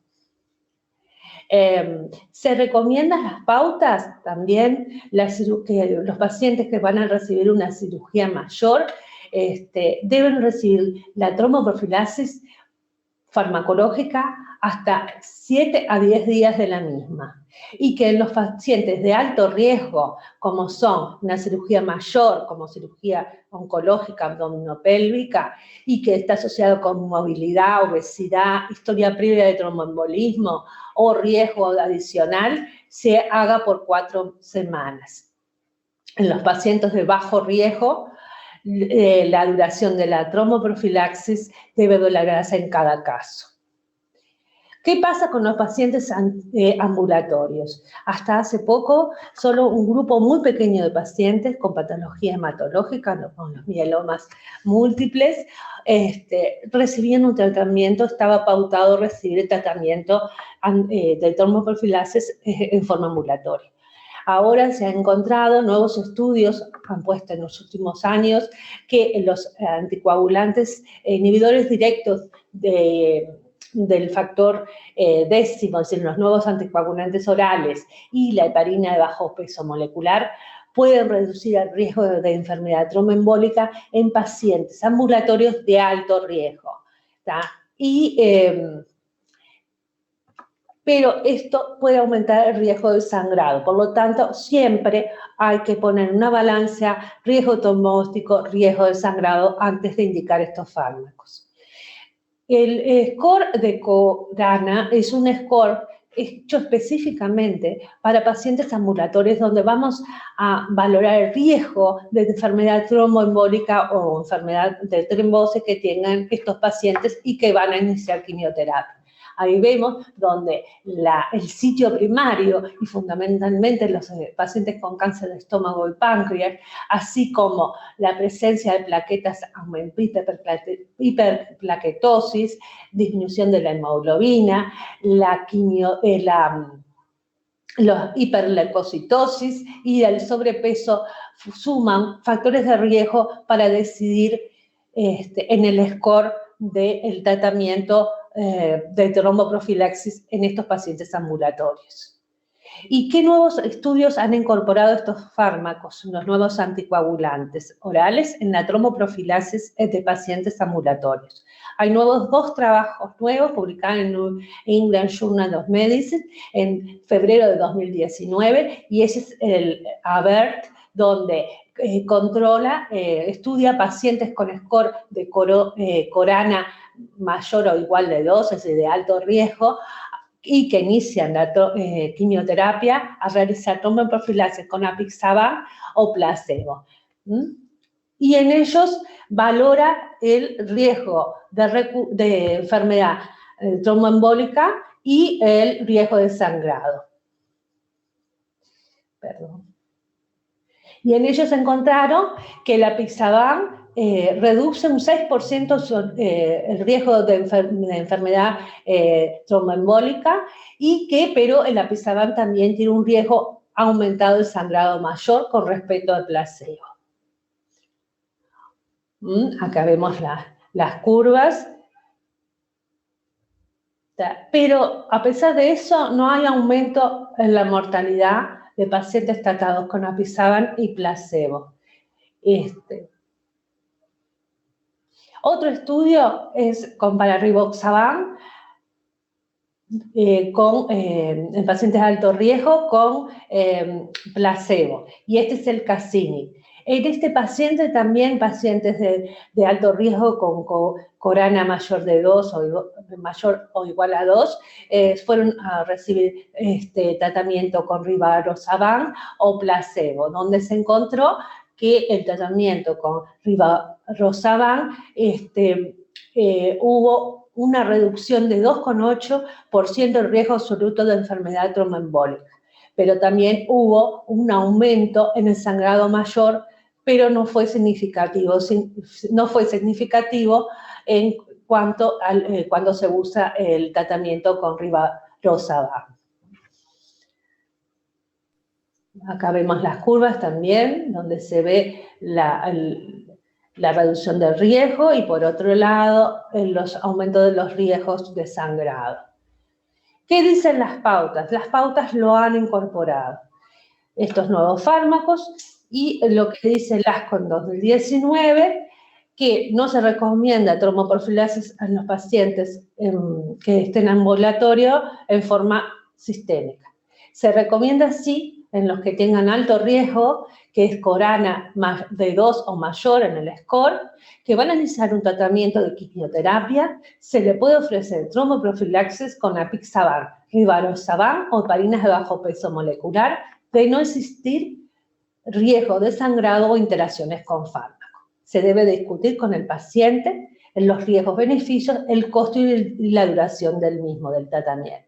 Se recomiendan las pautas también, que los pacientes que van a recibir una cirugía mayor deben recibir la tromboprofilaxis farmacológica hasta 7 a 10 días de la misma. Y que en los pacientes de alto riesgo, como son una cirugía mayor, como cirugía oncológica abdominopélvica, y que está asociado con movilidad, obesidad, historia previa de tromboembolismo o riesgo adicional, se haga por 4 semanas. En los pacientes de bajo riesgo, la duración de la tromboprofilaxis debe valorarse en cada caso. ¿Qué pasa con los pacientes ambulatorios? Hasta hace poco, solo un grupo muy pequeño de pacientes con patología hematológica, con los mielomas múltiples, recibían un tratamiento, estaba pautado recibir el tratamiento de tromboprofilaxis en forma ambulatoria. Ahora se han encontrado nuevos estudios, han puesto en los últimos años, que los anticoagulantes, inhibidores directos del factor décimo, es decir, los nuevos anticoagulantes orales y la heparina de bajo peso molecular, pueden reducir el riesgo de enfermedad tromboembólica en pacientes ambulatorios de alto riesgo, ¿tá? pero esto puede aumentar el riesgo de sangrado. Por lo tanto, siempre hay que poner una balanza riesgo trombótico, riesgo de sangrado antes de indicar estos fármacos. El score de Corana es un score hecho específicamente para pacientes ambulatorios donde vamos a valorar el riesgo de enfermedad tromboembólica o enfermedad de trombosis que tengan estos pacientes y que van a iniciar quimioterapia. Ahí vemos donde el sitio primario y fundamentalmente los pacientes con cáncer de estómago y páncreas, así como la presencia de plaquetas, hiperplaquetosis, disminución de la hemoglobina, la hiperleucocitosis y el sobrepeso suman factores de riesgo para decidir en el score del tratamiento de tromboprofilaxis en estos pacientes ambulatorios. ¿Y qué nuevos estudios han incorporado estos fármacos, los nuevos anticoagulantes orales en la tromboprofilaxis de pacientes ambulatorios? Hay dos trabajos nuevos publicados en New England Journal of Medicine en febrero de 2019 y ese es el AVERT, donde estudia pacientes con score de Corana mayor o igual de 2, es decir, de alto riesgo, y que inician la quimioterapia a realizar tromboprofilaxis con apixaban o placebo. Y en ellos valora el riesgo de enfermedad tromboembólica y el riesgo de sangrado. Perdón. Y en ellos encontraron que el apixaban reduce un 6% el riesgo de enfermedad tromboembólica pero el apixaban también tiene un riesgo aumentado de sangrado mayor con respecto al placebo. Acá vemos las curvas. Pero a pesar de eso, no hay aumento en la mortalidad de pacientes tratados con apixaban y placebo. Otro estudio es comparar rivaroxaban en pacientes de alto riesgo con placebo. Y este es el Cassini. En este paciente también, pacientes de alto riesgo con Corana mayor de 2 o mayor o igual a 2, fueron a recibir tratamiento con rivaroxaban o placebo, donde se encontró que el tratamiento con rivaroxaban hubo una reducción de 2,8% del riesgo absoluto de enfermedad tromboembólica, pero también hubo un aumento en el sangrado mayor, pero no fue significativo en cuanto cuando se usa el tratamiento con rivaroxaban. Acá vemos las curvas también, donde se ve la reducción del riesgo y por otro lado los aumentos de los riesgos de sangrado. ¿Qué dicen las pautas? Las pautas lo han incorporado, estos nuevos fármacos, y lo que dice el ASCO en 2019, que no se recomienda tromboprofilaxis en los pacientes que estén en ambulatorio en forma sistémica. Se recomienda sí en los que tengan alto riesgo, que es Corana más de 2 o mayor en el score, que van a iniciar un tratamiento de quimioterapia, se le puede ofrecer tromboprofilaxis con apixaban, rivaroxaban o heparinas de bajo peso molecular, de no existir riesgo de sangrado o interacciones con fármacos. Se debe discutir con el paciente en los riesgos, beneficios, el costo y la duración del tratamiento.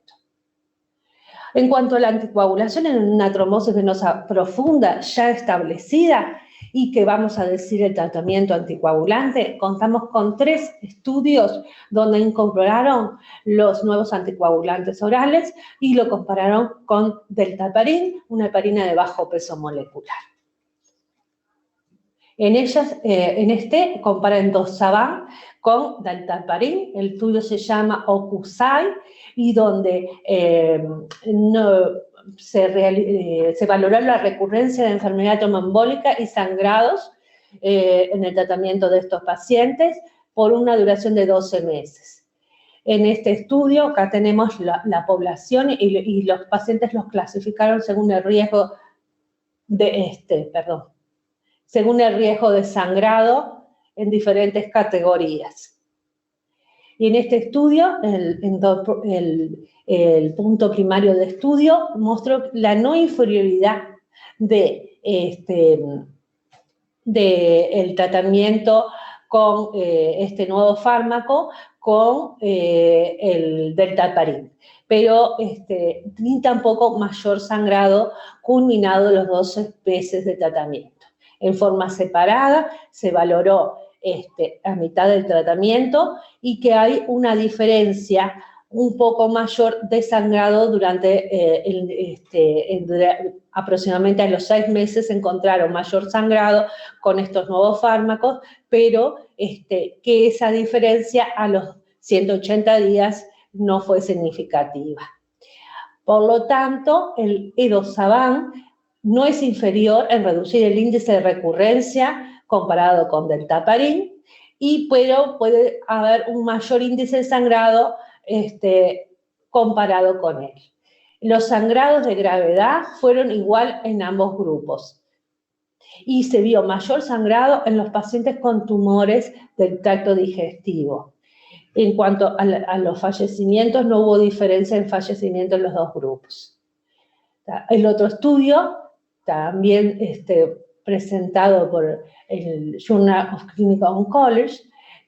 En cuanto a la anticoagulación en una trombosis venosa profunda ya establecida y que vamos a decir el tratamiento anticoagulante, contamos con 3 estudios donde incorporaron los nuevos anticoagulantes orales y lo compararon con deltaparin, una heparina de bajo peso molecular. En comparan doxaban con dalteparin, el estudio se llama OCUSAI, y donde se valoró la recurrencia de enfermedad tromboembólica y sangrados en el tratamiento de estos pacientes por una duración de 12 meses. en este estudio, acá tenemos la población y los pacientes los clasificaron según el riesgo según el riesgo de sangrado en diferentes categorías. Y en este estudio, el punto primario de estudio mostró la no inferioridad del tratamiento con este nuevo fármaco con el deltaparin, pero ni tampoco mayor sangrado culminado los 12 meses de tratamiento. En forma separada se valoró a mitad del tratamiento y que hay una diferencia un poco mayor de sangrado durante aproximadamente a los 6 meses se encontraron mayor sangrado con estos nuevos fármacos, pero que esa diferencia a los 180 días no fue significativa. Por lo tanto, el edosaban no es inferior en reducir el índice de recurrencia comparado con deltaparin, pero puede haber un mayor índice de sangrado comparado con él. Los sangrados de gravedad fueron igual en ambos grupos y se vio mayor sangrado en los pacientes con tumores del tracto digestivo. En cuanto a los fallecimientos, no hubo diferencia en fallecimiento en los dos grupos. El otro estudio, también presentado por el Journal of Clinical Oncology,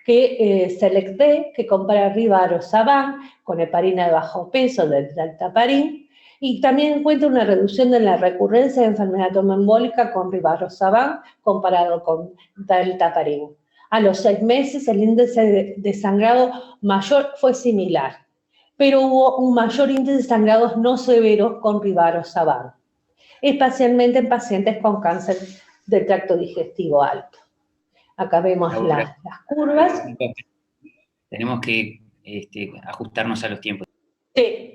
que SELECT, que compara rivaroxaban con heparina de bajo peso del deltaparin, y también encuentra una reducción de la recurrencia de enfermedad tromboembólica con rivaroxaban comparado con deltaparin. A los 6 meses el índice de sangrado mayor fue similar, pero hubo un mayor índice de sangrados no severos con rivaroxaban, especialmente en pacientes con cáncer del tracto digestivo alto. Acá vemos las curvas. Tenemos que ajustarnos a los tiempos. Sí.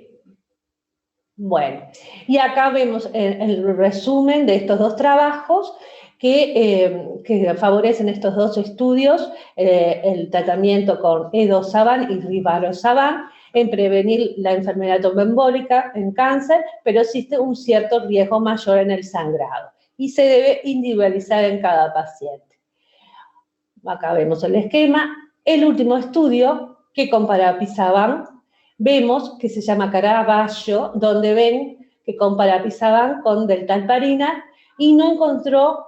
Bueno, y acá vemos el resumen de estos dos trabajos que favorecen estos dos estudios, el tratamiento con edosaban y rivaroxaban en prevenir la enfermedad tromboembólica en cáncer, pero existe un cierto riesgo mayor en el sangrado y se debe individualizar en cada paciente. Acá vemos el esquema. El último estudio que compara apisaban, vemos que se llama Caraballo, donde ven que compara apisaban con deltaparina y no encontró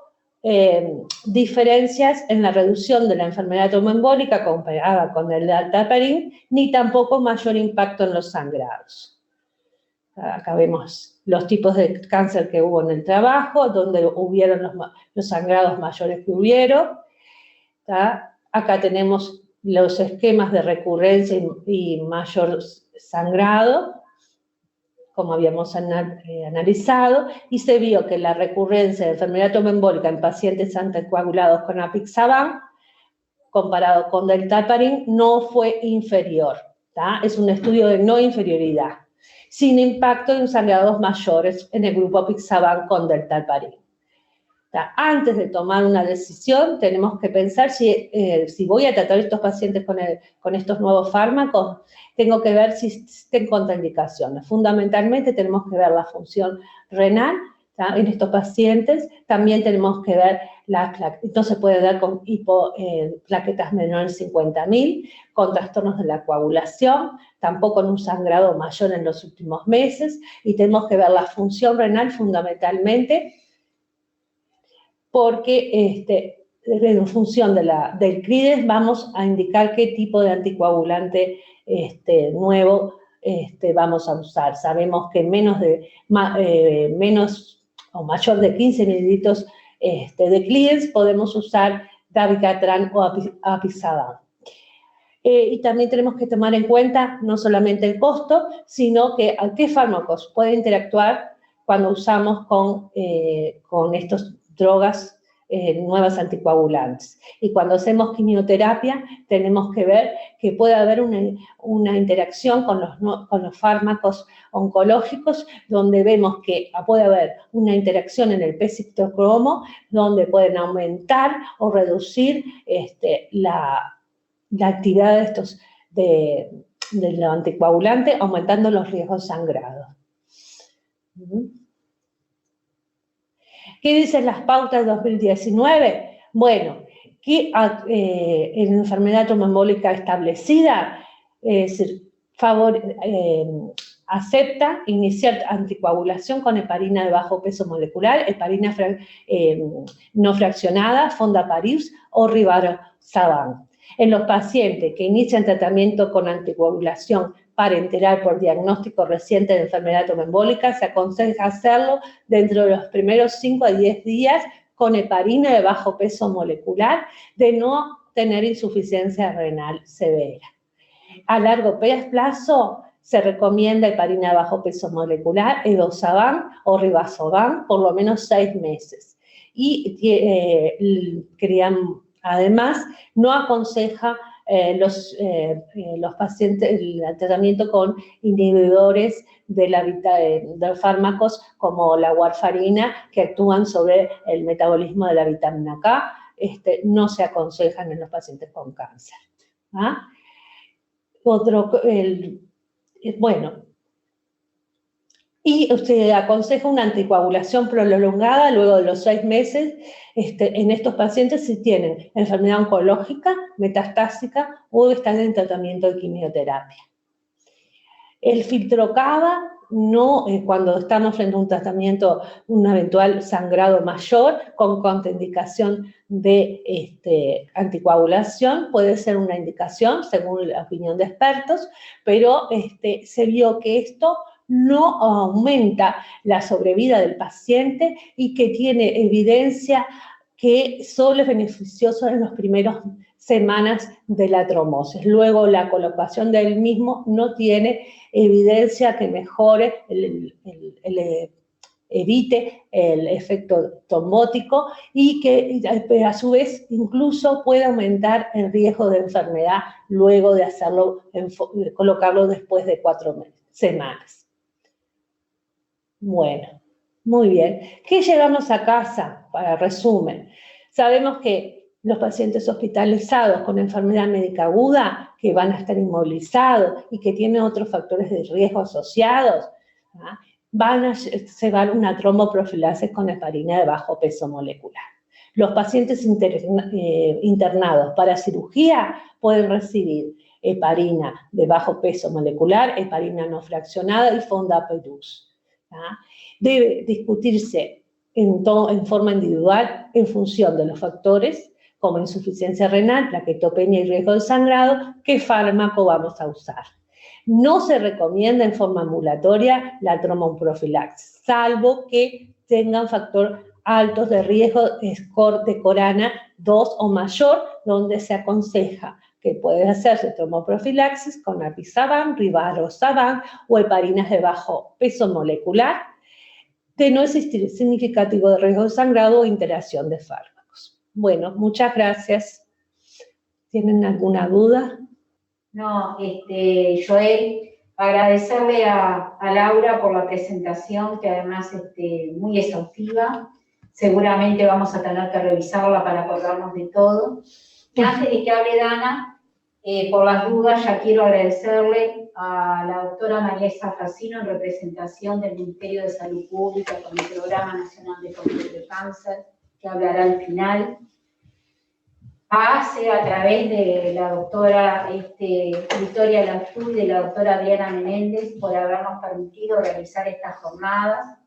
diferencias en la reducción de la enfermedad tromboembólica comparada con el deltaparin, ni tampoco mayor impacto en los sangrados. Acá vemos los tipos de cáncer que hubo en el trabajo, donde hubieron los sangrados mayores que hubieron. Acá tenemos los esquemas de recurrencia y mayor sangrado, como habíamos analizado, y se vio que la recurrencia de enfermedad tromboembólica en pacientes anticoagulados con apixaban, comparado con deltaparin, no fue inferior. Es un estudio de no inferioridad, sin impacto en sangrados mayores en el grupo apixaban con deltaparin. Antes de tomar una decisión, tenemos que pensar si voy a tratar a estos pacientes con estos nuevos fármacos, tengo que ver si existen contraindicaciones. Fundamentalmente tenemos que ver la función renal en estos pacientes, también tenemos que ver no se puede dar con plaquetas menores de 50.000, con trastornos de la coagulación, tampoco en un sangrado mayor en los últimos meses, y tenemos que ver la función renal fundamentalmente, porque en función del CRIDES vamos a indicar qué tipo de anticoagulante nuevo vamos a usar. Sabemos que menos o mayor de 15 mililitros de CRIDES podemos usar dabigatran o apisaban. Y también tenemos que tomar en cuenta no solamente el costo, sino que a qué fármacos puede interactuar cuando usamos con estas drogas nuevas anticoagulantes. Y cuando hacemos quimioterapia, tenemos que ver que puede haber una interacción con los fármacos oncológicos, donde vemos que puede haber una interacción en el p-citocromo, donde pueden aumentar o reducir la actividad de de lo anticoagulante, aumentando los riesgos sangrados. ¿Qué dicen las pautas de 2019? Bueno, que en enfermedad tromboembólica establecida, acepta iniciar anticoagulación con heparina de bajo peso molecular, heparina no fraccionada, Fondaparis o Rivaroxaban. En los pacientes que inician tratamiento con anticoagulación parenteral por diagnóstico reciente de enfermedad tromboembólica, se aconseja hacerlo dentro de los primeros 5 a 10 días con heparina de bajo peso molecular, de no tener insuficiencia renal severa. A largo plazo, se recomienda heparina de bajo peso molecular, Edosaban o Rivaroxaban, por lo menos 6 meses. Y además, no aconseja los pacientes el tratamiento con inhibidores de fármacos como la warfarina, que actúan sobre el metabolismo de la vitamina K, no se aconsejan en los pacientes con cáncer. ¿Ah? Y usted aconseja una anticoagulación prolongada luego de los 6 meses en estos pacientes si tienen enfermedad oncológica, metastásica o están en tratamiento de quimioterapia. El filtro cava, cuando estamos frente a un tratamiento, un eventual sangrado mayor con contraindicación de anticoagulación, puede ser una indicación según la opinión de expertos, pero se vio que esto no aumenta la sobrevida del paciente y que tiene evidencia que solo es beneficioso en las primeras semanas de la trombosis. Luego la colocación del mismo no tiene evidencia que mejore, evite el efecto trombótico y que a su vez incluso puede aumentar el riesgo de enfermedad luego de colocarlo después de 4 semanas. Bueno, muy bien. ¿Qué llevamos a casa? Para resumen, sabemos que los pacientes hospitalizados con enfermedad médica aguda, que van a estar inmovilizados y que tienen otros factores de riesgo asociados, van a llevar una tromboprofilaxis con heparina de bajo peso molecular. Los pacientes internados para cirugía pueden recibir heparina de bajo peso molecular, heparina no fraccionada y Fondaparis. Debe discutirse en forma individual en función de los factores como insuficiencia renal, plaquetopenia y riesgo de sangrado, qué fármaco vamos a usar. No se recomienda en forma ambulatoria la tromboprofilaxis, salvo que tengan factor altos de riesgo, score de Corana 2 o mayor, donde se aconseja que puede hacerse tromboprofilaxis con Apixaban, Rivaroxaban o heparinas de bajo peso molecular, de no existir significativo de riesgo de sangrado o interacción de fármacos. Bueno, muchas gracias. ¿Tienen alguna duda? No, Joel, agradecerle a Laura por la presentación, que además es muy exhaustiva. Seguramente vamos a tener que revisarla para acordarnos de todo. Antes de que hable Dana, por las dudas, ya quiero agradecerle a la doctora María Isa Facino en representación del Ministerio de Salud Pública con el Programa Nacional de Control de Cáncer, que hablará al final. A ACE, a través de la doctora Victoria Lanfrú y de la doctora Adriana Menéndez, por habernos permitido realizar estas jornadas.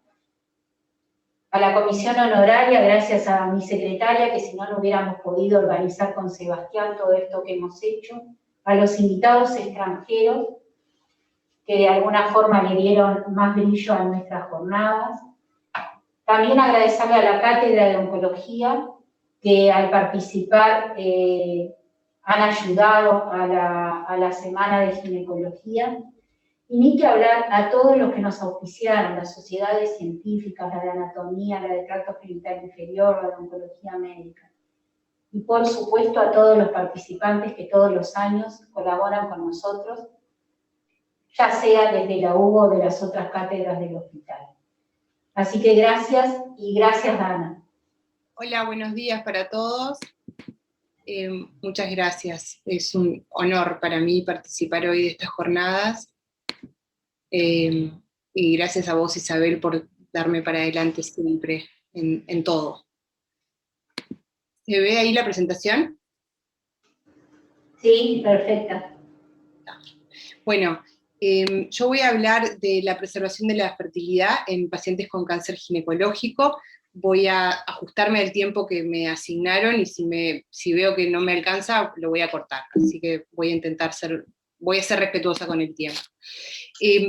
A la comisión honoraria, gracias a mi secretaria, que si no, no hubiéramos podido organizar con Sebastián todo esto que hemos hecho. A los invitados extranjeros, que de alguna forma le dieron más brillo a nuestras jornadas. También agradecerle a la Cátedra de Oncología, que al participar han ayudado a la Semana de Ginecología. Y ni que hablar a todos los que nos auspiciaron, las sociedades científicas, la de anatomía, la de tracto genital inferior, la de oncología médica. Y por supuesto a todos los participantes que todos los años colaboran con nosotros, ya sea desde la UBO o de las otras cátedras del hospital. Así que gracias y gracias, Dana. Hola, buenos días para todos. Muchas gracias. Es un honor para mí participar hoy de estas jornadas. Y gracias a vos, Isabel, por darme para adelante siempre en todo. ¿Se ve ahí la presentación? Sí, perfecta. Bueno, yo voy a hablar de la preservación de la fertilidad en pacientes con cáncer ginecológico. Voy a ajustarme al tiempo que me asignaron y si veo que no me alcanza, lo voy a cortar. Así que voy a ser respetuosa con el tiempo.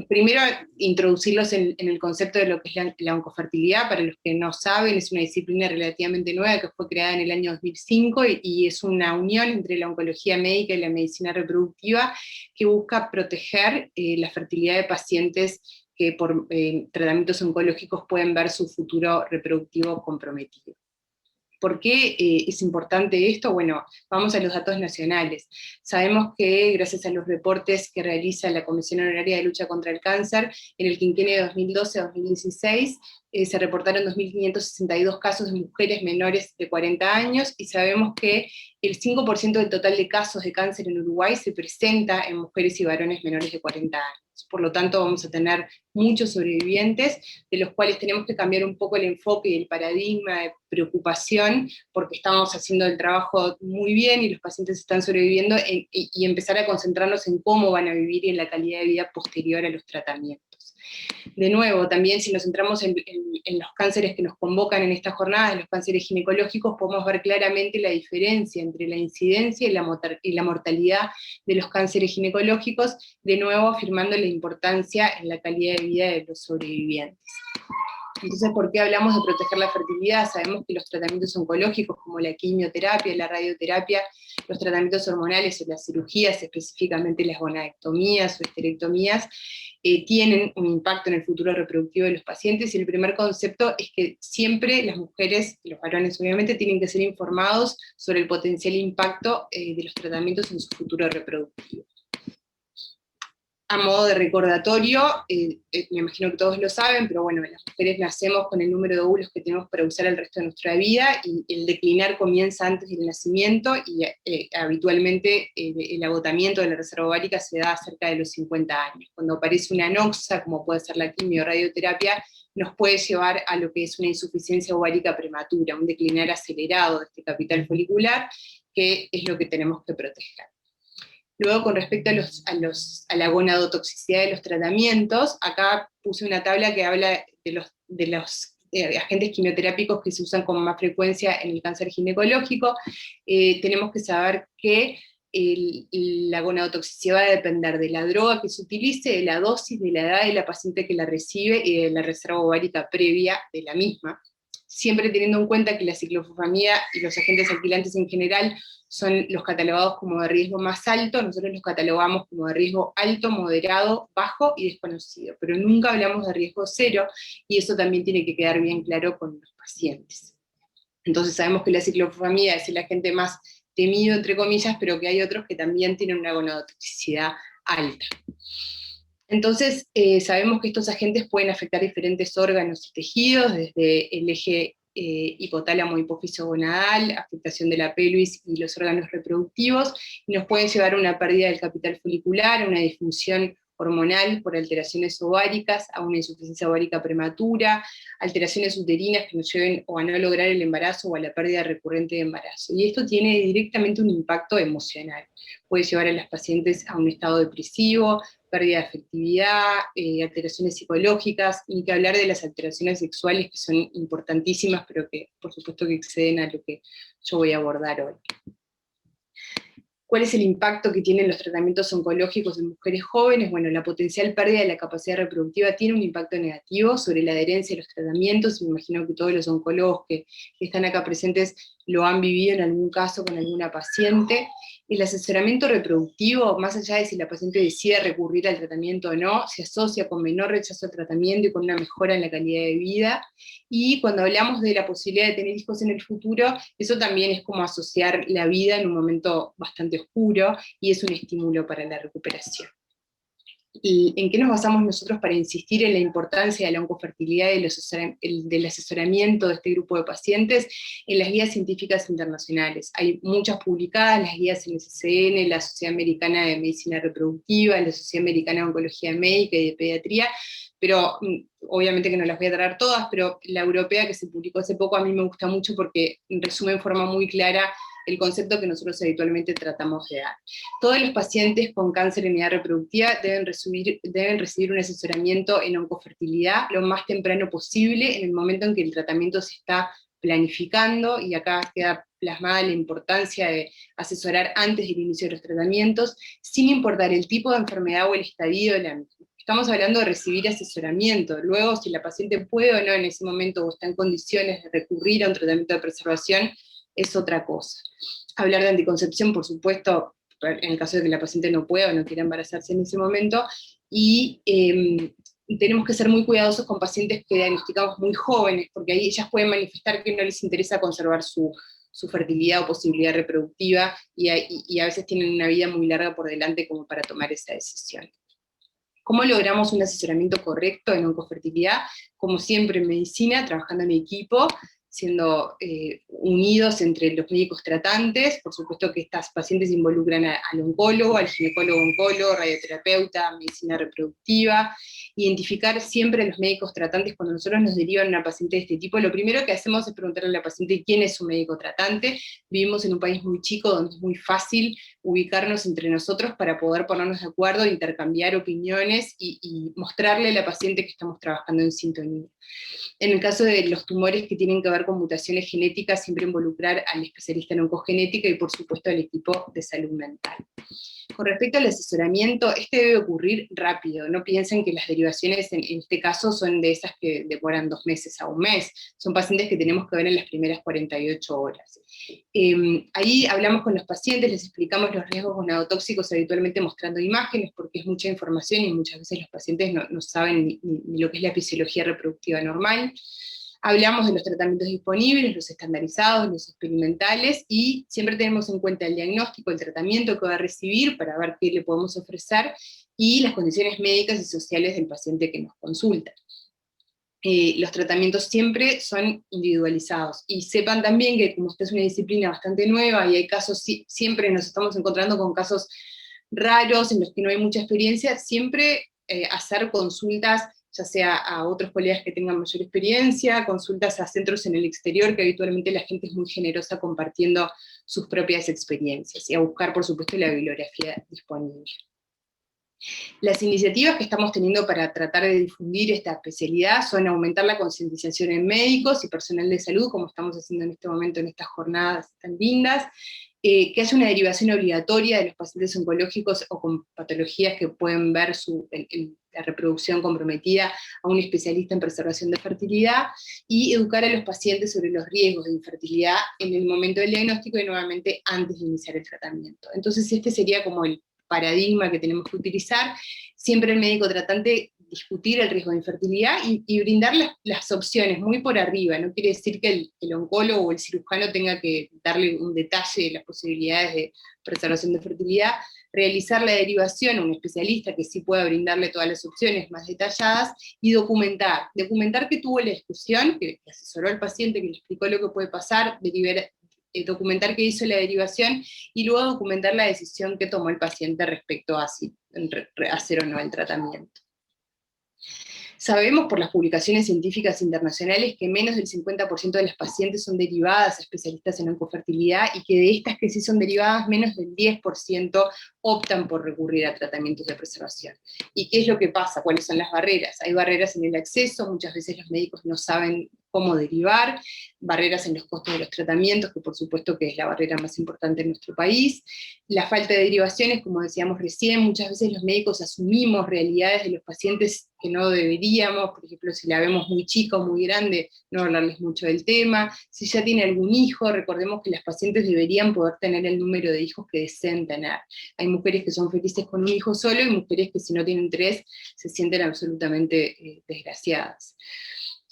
Primero, introducirlos en el concepto de lo que es la oncofertilidad. Para los que no saben, es una disciplina relativamente nueva que fue creada en el año 2005 y es una unión entre la oncología médica y la medicina reproductiva que busca proteger la fertilidad de pacientes que por tratamientos oncológicos pueden ver su futuro reproductivo comprometido. ¿Por qué es importante esto? Bueno, vamos a los datos nacionales. Sabemos que gracias a los reportes que realiza la Comisión Honoraria de Lucha contra el Cáncer, en el quinquenio de 2012 a 2016, se reportaron 2.562 casos de mujeres menores de 40 años, y sabemos que el 5% del total de casos de cáncer en Uruguay se presenta en mujeres y varones menores de 40 años. Por lo tanto, vamos a tener muchos sobrevivientes, de los cuales tenemos que cambiar un poco el enfoque y el paradigma de preocupación, porque estamos haciendo el trabajo muy bien y los pacientes están sobreviviendo, y empezar a concentrarnos en cómo van a vivir y en la calidad de vida posterior a los tratamientos. De nuevo, también si nos centramos en los cánceres que nos convocan en estas jornadas, los cánceres ginecológicos, podemos ver claramente la diferencia entre la incidencia y la mortalidad de los cánceres ginecológicos, de nuevo afirmando la importancia en la calidad de vida de los sobrevivientes. Entonces, ¿por qué hablamos de proteger la fertilidad? Sabemos que los tratamientos oncológicos, como la quimioterapia, la radioterapia, los tratamientos hormonales o las cirugías, específicamente las gonadectomías o esterectomías, tienen un impacto en el futuro reproductivo de los pacientes, y el primer concepto es que siempre las mujeres, y los varones obviamente, tienen que ser informados sobre el potencial impacto de los tratamientos en su futuro reproductivo. A modo de recordatorio, me imagino que todos lo saben, pero bueno, las mujeres nacemos con el número de óvulos que tenemos para usar el resto de nuestra vida, y el declinar comienza antes del nacimiento, y habitualmente el agotamiento de la reserva ovárica se da cerca de los 50 años. Cuando aparece una anoxia, como puede ser la quimio o radioterapia, nos puede llevar a lo que es una insuficiencia ovárica prematura, un declinar acelerado de este capital folicular, que es lo que tenemos que proteger. Luego, con respecto a la gonadotoxicidad de los tratamientos, acá puse una tabla que habla de los agentes quimioterápicos que se usan con más frecuencia en el cáncer ginecológico. Tenemos que saber que la gonadotoxicidad va a depender de la droga que se utilice, de la dosis, de la edad de la paciente que la recibe y de la reserva ovárica previa de la misma, siempre teniendo en cuenta que la ciclofosfamida y los agentes alquilantes en general son los catalogados como de riesgo más alto. Nosotros los catalogamos como de riesgo alto, moderado, bajo y desconocido, pero nunca hablamos de riesgo cero, y eso también tiene que quedar bien claro con los pacientes. Entonces sabemos que la ciclofosfamida es el agente más temido, entre comillas, pero que hay otros que también tienen una gonadotoxicidad alta. Entonces, sabemos que estos agentes pueden afectar diferentes órganos y tejidos, desde el eje hipotálamo hipófiso gonadal, afectación de la pelvis y los órganos reproductivos, y nos pueden llevar a una pérdida del capital folicular, a una disfunción hormonal por alteraciones ováricas, a una insuficiencia ovárica prematura, alteraciones uterinas que nos lleven o a no lograr el embarazo o a la pérdida recurrente de embarazo. Y esto tiene directamente un impacto emocional. Puede llevar a las pacientes a un estado depresivo, pérdida de afectividad, alteraciones psicológicas, y que hablar de las alteraciones sexuales, que son importantísimas, pero que por supuesto que exceden a lo que yo voy a abordar hoy. ¿Cuál es el impacto que tienen los tratamientos oncológicos en mujeres jóvenes? Bueno, la potencial pérdida de la capacidad reproductiva tiene un impacto negativo sobre la adherencia a los tratamientos. Me imagino que todos los oncólogos que están acá presentes lo han vivido en algún caso con alguna paciente. El asesoramiento reproductivo, más allá de si la paciente decide recurrir al tratamiento o no, se asocia con menor rechazo al tratamiento y con una mejora en la calidad de vida. Y cuando hablamos de la posibilidad de tener hijos en el futuro, eso también es como asociar la vida en un momento bastante oscuro, y es un estímulo para la recuperación. ¿En qué nos basamos nosotros para insistir en la importancia de la oncofertilidad y del asesoramiento de este grupo de pacientes? En las guías científicas internacionales. Hay muchas publicadas, las guías NSCN, la Sociedad Americana de Medicina Reproductiva, la Sociedad Americana de Oncología Médica y de Pediatría, pero obviamente que no las voy a traer todas, pero la europea que se publicó hace poco a mí me gusta mucho porque resume en forma muy clara el concepto que nosotros habitualmente tratamos de dar. Todos los pacientes con cáncer en edad reproductiva deben recibir un asesoramiento en oncofertilidad lo más temprano posible, en el momento en que el tratamiento se está planificando, y acá queda plasmada la importancia de asesorar antes del inicio de los tratamientos, sin importar el tipo de enfermedad o el estadio de la misma. Estamos hablando de recibir asesoramiento, luego si la paciente puede o no en ese momento o está en condiciones de recurrir a un tratamiento de preservación, es otra cosa. Hablar de anticoncepción, por supuesto, en el caso de que la paciente no pueda o no quiera embarazarse en ese momento, y tenemos que ser muy cuidadosos con pacientes que diagnosticamos muy jóvenes, porque ahí ellas pueden manifestar que no les interesa conservar su fertilidad o posibilidad reproductiva, y a veces tienen una vida muy larga por delante como para tomar esa decisión. ¿Cómo logramos un asesoramiento correcto en oncofertilidad? Como siempre en medicina, trabajando en equipo, siendo unidos entre los médicos tratantes. Por supuesto que estas pacientes involucran al oncólogo, al ginecólogo-oncólogo, radioterapeuta, medicina reproductiva. Identificar siempre a los médicos tratantes cuando nosotros nos derivan una paciente de este tipo. Lo primero que hacemos es preguntarle a la paciente quién es su médico tratante. Vivimos en un país muy chico donde es muy fácil ubicarnos entre nosotros para poder ponernos de acuerdo, intercambiar opiniones y mostrarle a la paciente que estamos trabajando en sintonía. En el caso de los tumores que tienen que ver con mutaciones genéticas, siempre involucrar al especialista en oncogenética y por supuesto al equipo de salud mental. Con respecto al asesoramiento, este debe ocurrir rápido, no piensen que las derivaciones en este caso son de esas que demoran 2 meses a 1 mes, son pacientes que tenemos que ver en las primeras 48 horas. Ahí hablamos con los pacientes, les explicamos los riesgos gonadotóxicos, habitualmente mostrando imágenes, porque es mucha información y muchas veces los pacientes no saben ni lo que es la fisiología reproductiva normal. Hablamos de los tratamientos disponibles, los estandarizados, los experimentales, y siempre tenemos en cuenta el diagnóstico, el tratamiento que va a recibir para ver qué le podemos ofrecer, y las condiciones médicas y sociales del paciente que nos consulta. Los tratamientos siempre son individualizados, y sepan también que como esta es una disciplina bastante nueva, y hay casos, siempre nos estamos encontrando con casos raros en los que no hay mucha experiencia, siempre hacer consultas, ya sea a otros colegas que tengan mayor experiencia, consultas a centros en el exterior, que habitualmente la gente es muy generosa compartiendo sus propias experiencias, y a buscar, por supuesto, la bibliografía disponible. Las iniciativas que estamos teniendo para tratar de difundir esta especialidad son aumentar la concientización en médicos y personal de salud, como estamos haciendo en este momento en estas jornadas tan lindas, que haya una derivación obligatoria de los pacientes oncológicos o con patologías que pueden ver la reproducción comprometida a un especialista en preservación de fertilidad, y educar a los pacientes sobre los riesgos de infertilidad en el momento del diagnóstico y nuevamente antes de iniciar el tratamiento. Entonces este sería como el paradigma que tenemos que utilizar, siempre el médico tratante discutir el riesgo de infertilidad y brindar las opciones muy por arriba. No quiere decir que el oncólogo o el cirujano tenga que darle un detalle de las posibilidades de preservación de fertilidad, realizar la derivación a un especialista que sí pueda brindarle todas las opciones más detalladas, y documentar que tuvo la discusión, que asesoró al paciente, que le explicó lo que puede pasar, documentar que hizo la derivación, y luego documentar la decisión que tomó el paciente respecto a si hacer o no el tratamiento. Sabemos por las publicaciones científicas internacionales que menos del 50% de las pacientes son derivadas a especialistas en oncofertilidad, y que de estas que sí son derivadas, menos del 10% optan por recurrir a tratamientos de preservación. ¿Y qué es lo que pasa? ¿Cuáles son las barreras? Hay barreras en el acceso, muchas veces los médicos no saben cómo derivar, barreras en los costos de los tratamientos, que por supuesto que es la barrera más importante en nuestro país, la falta de derivaciones, como decíamos recién, muchas veces los médicos asumimos realidades de los pacientes que no deberíamos, por ejemplo, si la vemos muy chica o muy grande, no hablarles mucho del tema. Si ya tiene algún hijo, recordemos que las pacientes deberían poder tener el número de hijos que deseen tener. Hay mujeres que son felices con un hijo solo, y mujeres que si no tienen 3 se sienten absolutamente desgraciadas.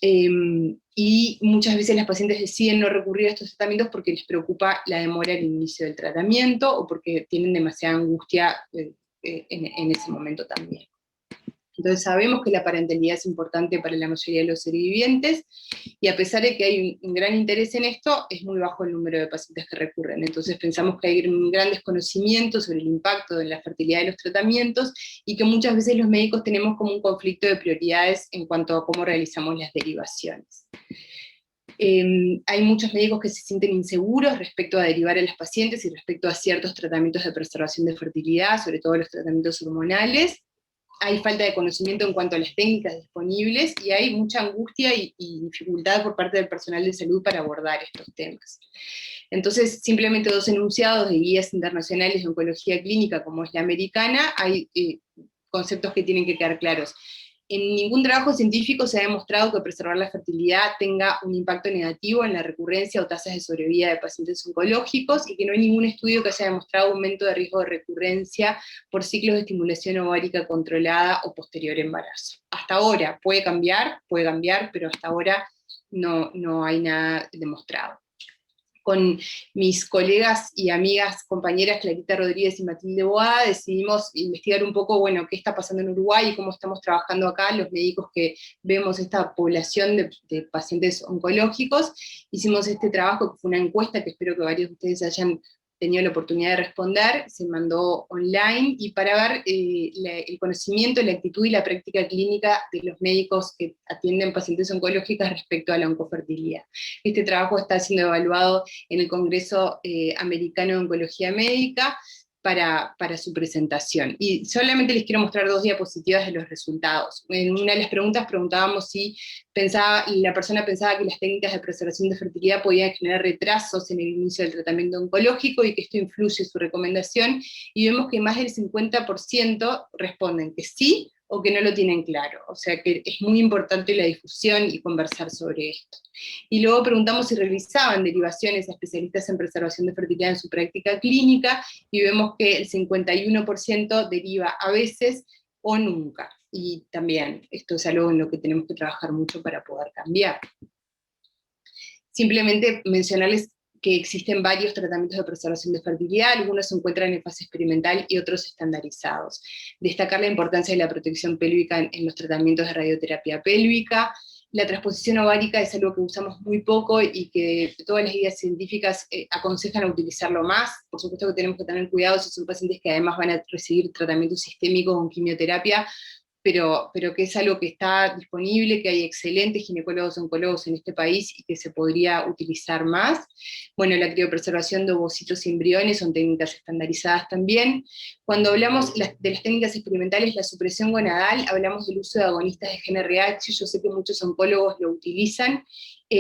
Y muchas veces las pacientes deciden no recurrir a estos tratamientos porque les preocupa la demora al inicio del tratamiento, o porque tienen demasiada angustia en ese momento también. Entonces sabemos que la parentalidad es importante para la mayoría de los sobrevivientes, y a pesar de que hay un gran interés en esto, es muy bajo el número de pacientes que recurren. Entonces pensamos que hay un gran desconocimiento sobre el impacto de la fertilidad de los tratamientos, y que muchas veces los médicos tenemos como un conflicto de prioridades en cuanto a cómo realizamos las derivaciones. Hay muchos médicos que se sienten inseguros respecto a derivar a las pacientes y respecto a ciertos tratamientos de preservación de fertilidad, sobre todo los tratamientos hormonales. Hay falta de conocimiento en cuanto a las técnicas disponibles, y hay mucha angustia y dificultad por parte del personal de salud para abordar estos temas. Entonces, simplemente 2 enunciados de guías internacionales de oncología clínica, como es la americana, hay conceptos que tienen que quedar claros. En ningún trabajo científico se ha demostrado que preservar la fertilidad tenga un impacto negativo en la recurrencia o tasas de sobrevida de pacientes oncológicos, y que no hay ningún estudio que haya demostrado aumento de riesgo de recurrencia por ciclos de estimulación ovárica controlada o posterior embarazo. Hasta ahora puede cambiar, pero hasta ahora no hay nada demostrado. Con mis colegas y amigas, compañeras Clarita Rodríguez y Matilde Boada, decidimos investigar un poco, bueno, qué está pasando en Uruguay y cómo estamos trabajando acá, los médicos que vemos esta población de pacientes oncológicos. Hicimos este trabajo, que fue una encuesta que espero que varios de ustedes hayan tenido la oportunidad de responder, se mandó online, y para ver el conocimiento, la actitud y la práctica clínica de los médicos que atienden pacientes oncológicas respecto a la oncofertilidad. Este trabajo está siendo evaluado en el Congreso Americano de Oncología Médica para su presentación. Y solamente les quiero mostrar 2 diapositivas de los resultados. En una de las preguntas preguntábamos si la persona pensaba que las técnicas de preservación de fertilidad podían generar retrasos en el inicio del tratamiento oncológico, y que esto influye en su recomendación, y vemos que más del 50% responden que sí, o que no lo tienen claro. O sea que es muy importante la difusión y conversar sobre esto. Y luego preguntamos si realizaban derivaciones a especialistas en preservación de fertilidad en su práctica clínica, y vemos que el 51% deriva a veces o nunca. Y también esto es algo en lo que tenemos que trabajar mucho para poder cambiar. Simplemente mencionarles que existen varios tratamientos de preservación de fertilidad, algunos se encuentran en fase experimental y otros estandarizados. Destacar la importancia de la protección pélvica en los tratamientos de radioterapia pélvica. La transposición ovárica es algo que usamos muy poco, y que todas las guías científicas aconsejan a utilizarlo más. Por supuesto que tenemos que tener cuidado si son pacientes que además van a recibir tratamiento sistémico con quimioterapia, pero que es algo que está disponible, que hay excelentes ginecólogos oncólogos en este país y que se podría utilizar más. Bueno, la criopreservación de ovocitos y embriones son técnicas estandarizadas también. Cuando hablamos de las técnicas experimentales, la supresión gonadal, hablamos del uso de agonistas de GnRH, yo sé que muchos oncólogos lo utilizan.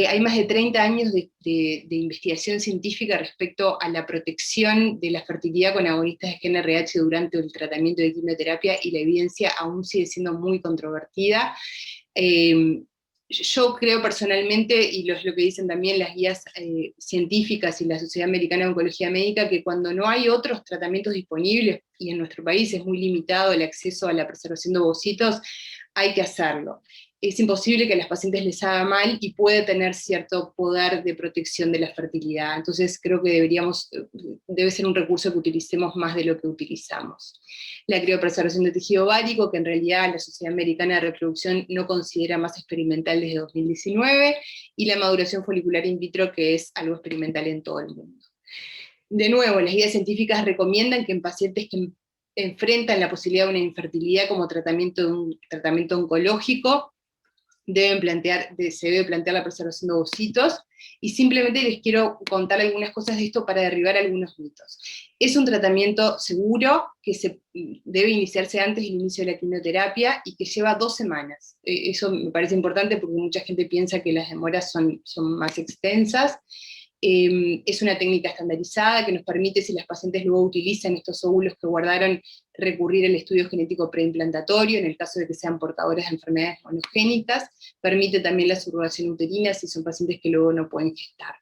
Hay más de 30 años de investigación científica respecto a la protección de la fertilidad con agonistas de GnRH durante el tratamiento de quimioterapia, y la evidencia aún sigue siendo muy controvertida. Yo creo personalmente, y lo que dicen también las guías científicas y la Sociedad Americana de Oncología Médica, que cuando no hay otros tratamientos disponibles, y en nuestro país es muy limitado el acceso a la preservación de ovocitos, hay que hacerlo. Es imposible que a las pacientes les haga mal, y puede tener cierto poder de protección de la fertilidad. Entonces creo que debe ser un recurso que utilicemos más de lo que utilizamos. La criopreservación de tejido ovárico, que en realidad la Sociedad Americana de Reproducción no considera más experimental desde 2019, y la maduración folicular in vitro, que es algo experimental en todo el mundo. De nuevo, las guías científicas recomiendan que en pacientes que enfrentan la posibilidad de una infertilidad como tratamiento oncológico, se debe plantear la preservación de ovocitos, y simplemente les quiero contar algunas cosas de esto para derribar algunos mitos. Es un tratamiento seguro, que debe iniciarse antes del inicio de la quimioterapia, y que lleva 2 semanas. Eso me parece importante, porque mucha gente piensa que las demoras son más extensas. Es una técnica estandarizada que nos permite, si las pacientes luego utilizan estos óvulos que guardaron, recurrir al estudio genético preimplantatorio, en el caso de que sean portadoras de enfermedades monogénicas. Permite también la subrogación uterina si son pacientes que luego no pueden gestar.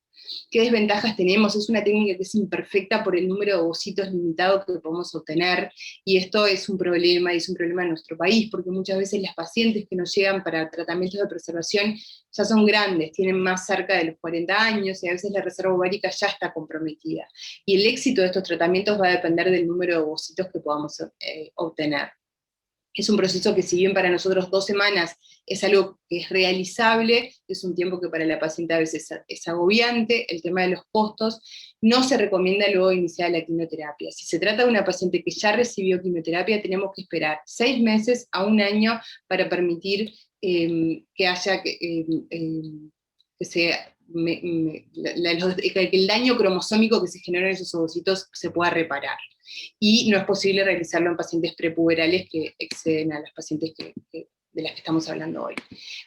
¿Qué desventajas tenemos? Es una técnica que es imperfecta por el número de ovocitos limitado que podemos obtener, y esto es un problema, y es un problema en nuestro país, porque muchas veces las pacientes que nos llegan para tratamientos de preservación ya son grandes, tienen más cerca de los 40 años, y a veces la reserva ovárica ya está comprometida. Y el éxito de estos tratamientos va a depender del número de ovocitos que podamos obtener. Es un proceso que, si bien para nosotros 2 semanas es algo que es realizable, es un tiempo que para la paciente a veces es agobiante. El tema de los costos, no se recomienda luego iniciar la quimioterapia. Si se trata de una paciente que ya recibió quimioterapia, tenemos que esperar 6 meses a 1 año para permitir que haya que el daño cromosómico que se generó en esos ovocitos se pueda reparar. Y no es posible realizarlo en pacientes prepuberales que exceden a las pacientes de las que estamos hablando hoy.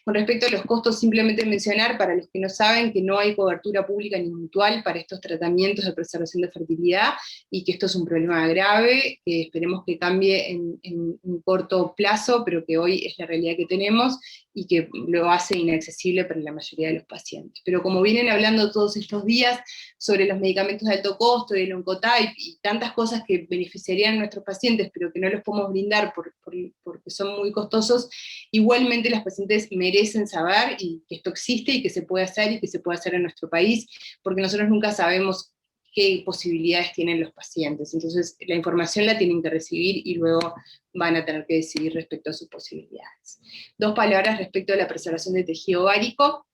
Con respecto a los costos, simplemente mencionar, para los que no saben, que no hay cobertura pública ni mutual para estos tratamientos de preservación de fertilidad, y que esto es un problema grave, que esperemos que cambie en un corto plazo, pero que hoy es la realidad que tenemos, y que lo hace inaccesible para la mayoría de los pacientes. Pero como vienen hablando todos estos días sobre los medicamentos de alto costo, y el Oncotype, y tantas cosas que beneficiarían a nuestros pacientes, pero que no los podemos brindar porque son muy costosos, igualmente las pacientes merecen saber y que esto existe y que se puede hacer, y que se puede hacer en nuestro país, porque nosotros nunca sabemos qué posibilidades tienen los pacientes. Entonces la información la tienen que recibir y luego van a tener que decidir respecto a sus posibilidades. 2 palabras respecto a la preservación de tejido ovárico.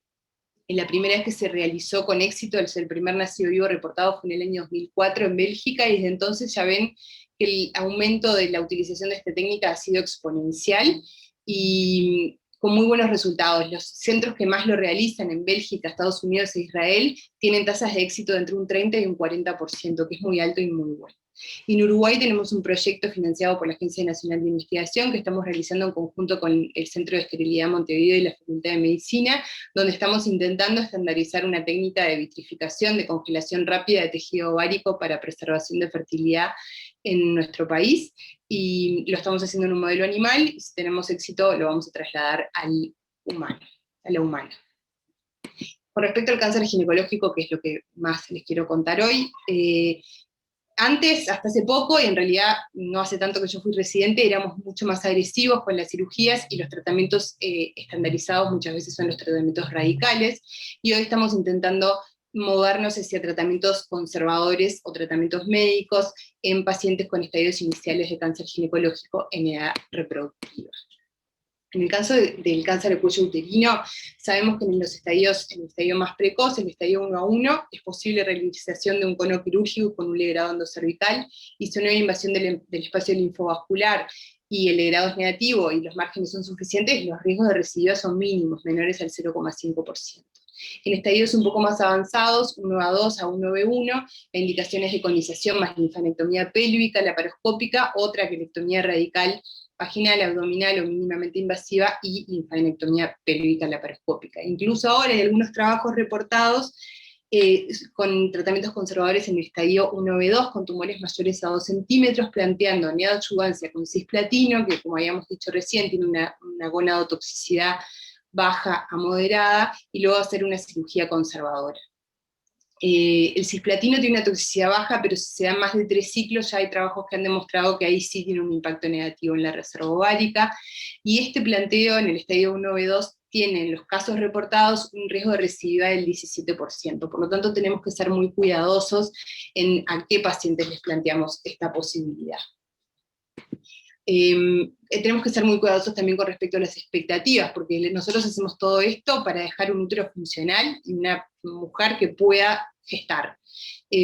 La primera vez que se realizó con éxito, el primer nacido vivo reportado fue en el año 2004 en Bélgica, y desde entonces ya ven que el aumento de la utilización de esta técnica ha sido exponencial, y con muy buenos resultados. Los centros que más lo realizan en Bélgica, Estados Unidos e Israel tienen tasas de éxito de entre un 30 y un 40%, que es muy alto y muy bueno. Y en Uruguay tenemos un proyecto financiado por la Agencia Nacional de Investigación que estamos realizando en conjunto con el Centro de Esterilidad Montevideo y la Facultad de Medicina, donde estamos intentando estandarizar una técnica de vitrificación, de congelación rápida de tejido ovárico para preservación de fertilidad en nuestro país, y lo estamos haciendo en un modelo animal, y si tenemos éxito lo vamos a trasladar al humano, a la humana. Con respecto al cáncer ginecológico, que es lo que más les quiero contar hoy, antes, hasta hace poco, y en realidad no hace tanto que yo fui residente, éramos mucho más agresivos con las cirugías, y los tratamientos estandarizados muchas veces son los tratamientos radicales, y hoy estamos intentando movernos hacia tratamientos conservadores o tratamientos médicos en pacientes con estadios iniciales de cáncer ginecológico en edad reproductiva. En el caso del cáncer de cuello uterino, sabemos que en el estadio más precoz, el estadio 1A1, es posible realización de un cono quirúrgico con un legrado endocervical, y si no hay invasión del espacio linfovascular y el legrado es negativo y los márgenes son suficientes, los riesgos de recidiva son mínimos, menores al 0,5%. En estadios un poco más avanzados, 1A2 a 1B1, la indicación es de conización más linfanectomía pélvica, laparoscópica, o traquelectomía radical vaginal, abdominal o mínimamente invasiva, y linfanectomía pélvica laparoscópica. Incluso ahora hay algunos trabajos reportados con tratamientos conservadores en el estadio 1B2, con tumores mayores a 2 centímetros, planteando neoadjuvancia con cisplatino, que como habíamos dicho recién, tiene una gonadotoxicidad baja a moderada, y luego hacer una cirugía conservadora. El cisplatino tiene una toxicidad baja, pero si se dan más de 3 ciclos, ya hay trabajos que han demostrado que ahí sí tiene un impacto negativo en la reserva ovárica, y este planteo en el estadio 1B2 tiene en los casos reportados un riesgo de recidiva del 17%, por lo tanto tenemos que ser muy cuidadosos en a qué pacientes les planteamos esta posibilidad. Tenemos que ser muy cuidadosos también con respecto a las expectativas, porque nosotros hacemos todo esto para dejar un útero funcional y una mujer que pueda gestar.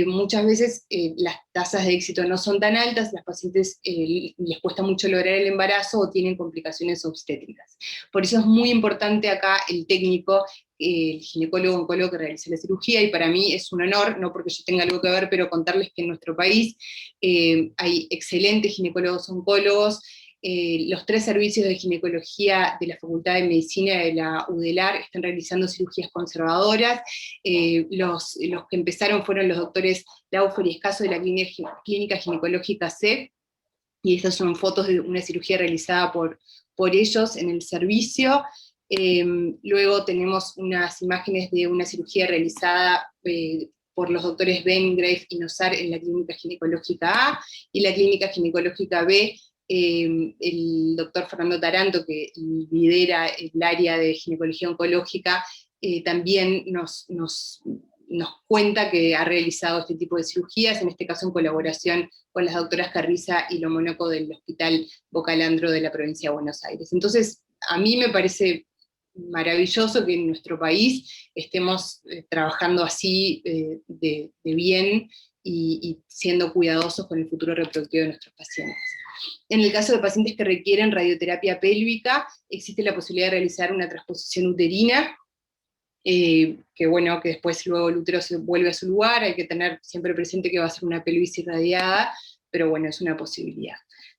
Muchas veces las tasas de éxito no son tan altas, las pacientes les cuesta mucho lograr el embarazo o tienen complicaciones obstétricas. Por eso es muy importante acá el técnico, el ginecólogo oncólogo que realiza la cirugía, y para mí es un honor, no porque yo tenga algo que ver, pero contarles que en nuestro país hay excelentes ginecólogos oncólogos. Los 3 servicios de ginecología de la Facultad de Medicina de la UDELAR están realizando cirugías conservadoras. Los que empezaron fueron los doctores Laufer y Escaso de la Clínica Ginecológica C, y estas son fotos de una cirugía realizada por ellos en el servicio. Luego tenemos unas imágenes de una cirugía realizada por los doctores Ben, Grave y Nosar en la Clínica Ginecológica A, y la Clínica Ginecológica B, el doctor Fernando Taranto, que lidera el área de ginecología oncológica, también nos nos cuenta que ha realizado este tipo de cirugías, en este caso en colaboración con las doctoras Carriza y Lomonoco del Hospital Bocalandro de la provincia de Buenos Aires. Entonces, a mí me parece maravilloso que en nuestro país estemos trabajando así de bien y siendo cuidadosos con el futuro reproductivo de nuestros pacientes. En el caso de pacientes que requieren radioterapia pélvica, existe la posibilidad de realizar una transposición uterina, que bueno, que después luego el útero se vuelve a su lugar, hay que tener siempre presente que va a ser una pelvis irradiada, pero bueno, es una posibilidad.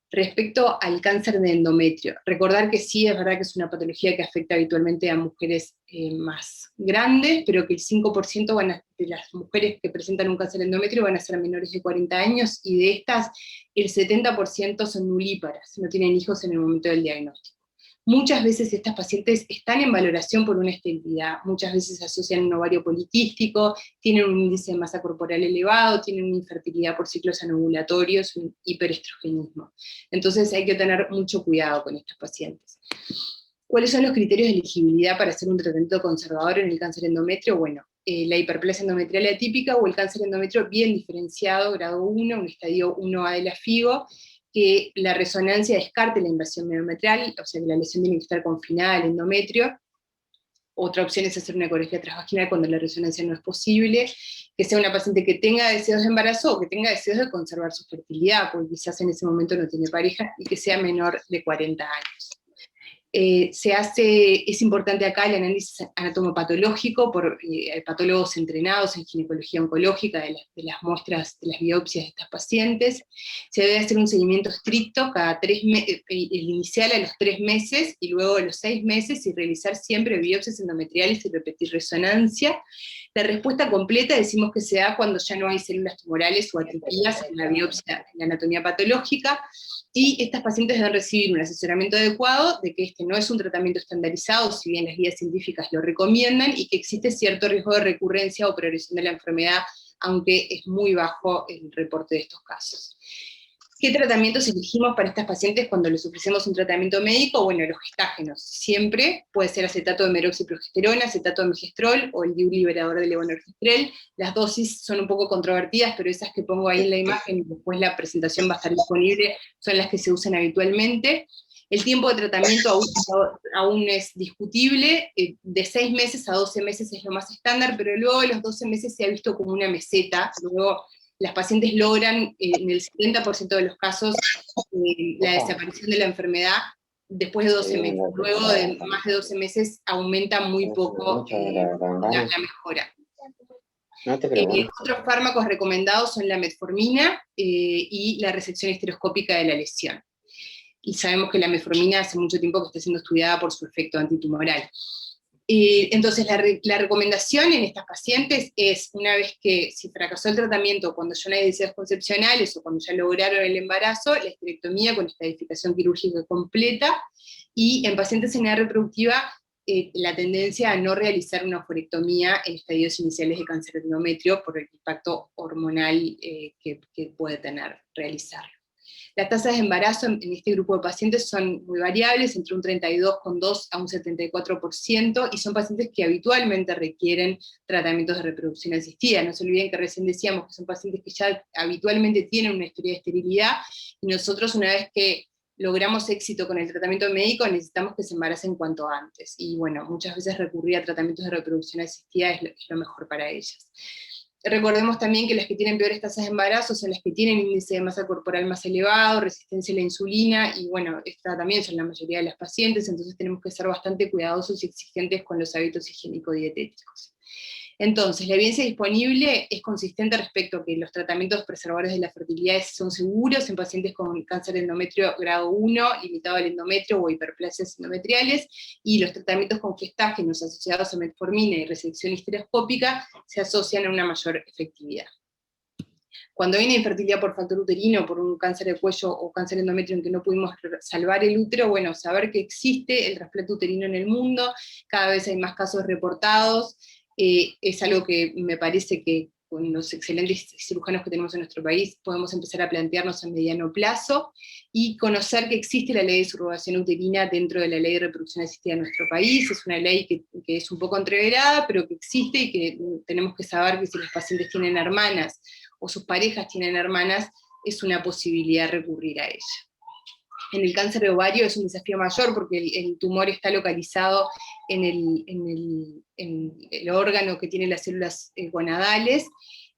Respecto al cáncer de endometrio, recordar que sí, es verdad que es una patología que afecta habitualmente a mujeres más grandes, pero que el 5% de las mujeres que presentan un cáncer de endometrio van a ser menores de 40 años, y de estas el 70% son nulíparas, no tienen hijos en el momento del diagnóstico. Muchas veces estas pacientes están en valoración por una esterilidad, muchas veces se asocian a un ovario poliquístico, tienen un índice de masa corporal elevado, tienen una infertilidad por ciclos anovulatorios, un hiperestrogenismo. Entonces hay que tener mucho cuidado con estas pacientes. ¿Cuáles son los criterios de elegibilidad para hacer un tratamiento conservador en el cáncer endometrio? Bueno, la hiperplasia endometrial atípica o el cáncer endometrio bien diferenciado, grado 1, un estadio 1A de la FIGO, que la resonancia descarte la invasión endometrial, o sea que la lesión tiene que estar confinada al endometrio. Otra opción es hacer una ecografía transvaginal cuando la resonancia no es posible, que sea una paciente que tenga deseos de embarazo o que tenga deseos de conservar su fertilidad, porque quizás en ese momento no tiene pareja, y que sea menor de 40 años. Es importante acá el análisis anatomopatológico por patólogos entrenados en ginecología oncológica de las muestras, de las biopsias de estas pacientes. Se debe hacer un seguimiento estricto cada 3 meses, el inicial a los 3 meses, y luego a los 6 meses, y realizar siempre biopsias endometriales y repetir resonancia. La respuesta completa decimos que se da cuando ya no hay células tumorales o atipías en la biopsia, en la anatomía patológica, y estas pacientes deben recibir un asesoramiento adecuado de que este no es un tratamiento estandarizado, si bien las guías científicas lo recomiendan, y que existe cierto riesgo de recurrencia o progresión de la enfermedad, aunque es muy bajo el reporte de estos casos. ¿Qué tratamientos elegimos para estas pacientes cuando les ofrecemos un tratamiento médico? Bueno, los gestágenos. Siempre puede ser acetato de meroxiprogesterona, acetato de megestrol o el DIU liberador de levonorgestrel. Las dosis son un poco controvertidas, pero esas que pongo ahí en la imagen, después la presentación va a estar disponible, son las que se usan habitualmente. El tiempo de tratamiento aún es discutible, de 6 meses a 12 meses es lo más estándar, pero luego de los 12 meses se ha visto como una meseta. Luego las pacientes logran, en el 70% de los casos, la desaparición de la enfermedad después de 12 meses. Luego de más de 12 meses aumenta muy poco la mejora. Otros fármacos recomendados son la metformina y la resección histeroscópica de la lesión. Y sabemos que la metformina hace mucho tiempo que está siendo estudiada por su efecto antitumoral. Entonces la recomendación en estas pacientes es, una vez que si fracasó el tratamiento, cuando ya no hay deseos concepcionales o cuando ya lograron el embarazo, la esterectomía con estadificación quirúrgica completa, y en pacientes en edad reproductiva la tendencia a no realizar una oforectomía en estadios iniciales de cáncer de endometrio por el impacto hormonal que puede tener realizarlo. Las tasas de embarazo en este grupo de pacientes son muy variables, entre un 32,2% a un 74%, y son pacientes que habitualmente requieren tratamientos de reproducción asistida. No se olviden que recién decíamos que son pacientes que ya habitualmente tienen una historia de esterilidad, y nosotros, una vez que logramos éxito con el tratamiento médico, necesitamos que se embaracen cuanto antes. Y bueno, muchas veces recurrir a tratamientos de reproducción asistida es lo mejor para ellas. Recordemos también que las que tienen peores tasas de embarazo son las que tienen índice de masa corporal más elevado, resistencia a la insulina, y bueno, esta también son la mayoría de las pacientes, entonces tenemos que ser bastante cuidadosos y exigentes con los hábitos higiénico-dietéticos. Entonces, la evidencia disponible es consistente respecto a que los tratamientos preservadores de la fertilidad son seguros en pacientes con cáncer de endometrio grado 1, limitado al endometrio o hiperplasias endometriales, y los tratamientos con gestágenos asociados a metformina y resección histeroscópica se asocian a una mayor efectividad. Cuando hay una infertilidad por factor uterino, por un cáncer de cuello o cáncer endometrio en que no pudimos salvar el útero, bueno, saber que existe el trasplante uterino en el mundo, cada vez hay más casos reportados. Es algo que me parece que con los excelentes cirujanos que tenemos en nuestro país, podemos empezar a plantearnos a mediano plazo, y conocer que existe la ley de subrogación uterina dentro de la ley de reproducción asistida en nuestro país. Es una ley que es un poco entreverada, pero que existe, y que tenemos que saber que si los pacientes tienen hermanas, o sus parejas tienen hermanas, es una posibilidad recurrir a ella. En el cáncer de ovario es un desafío mayor, porque el tumor está localizado en el órgano que tiene las células gonadales,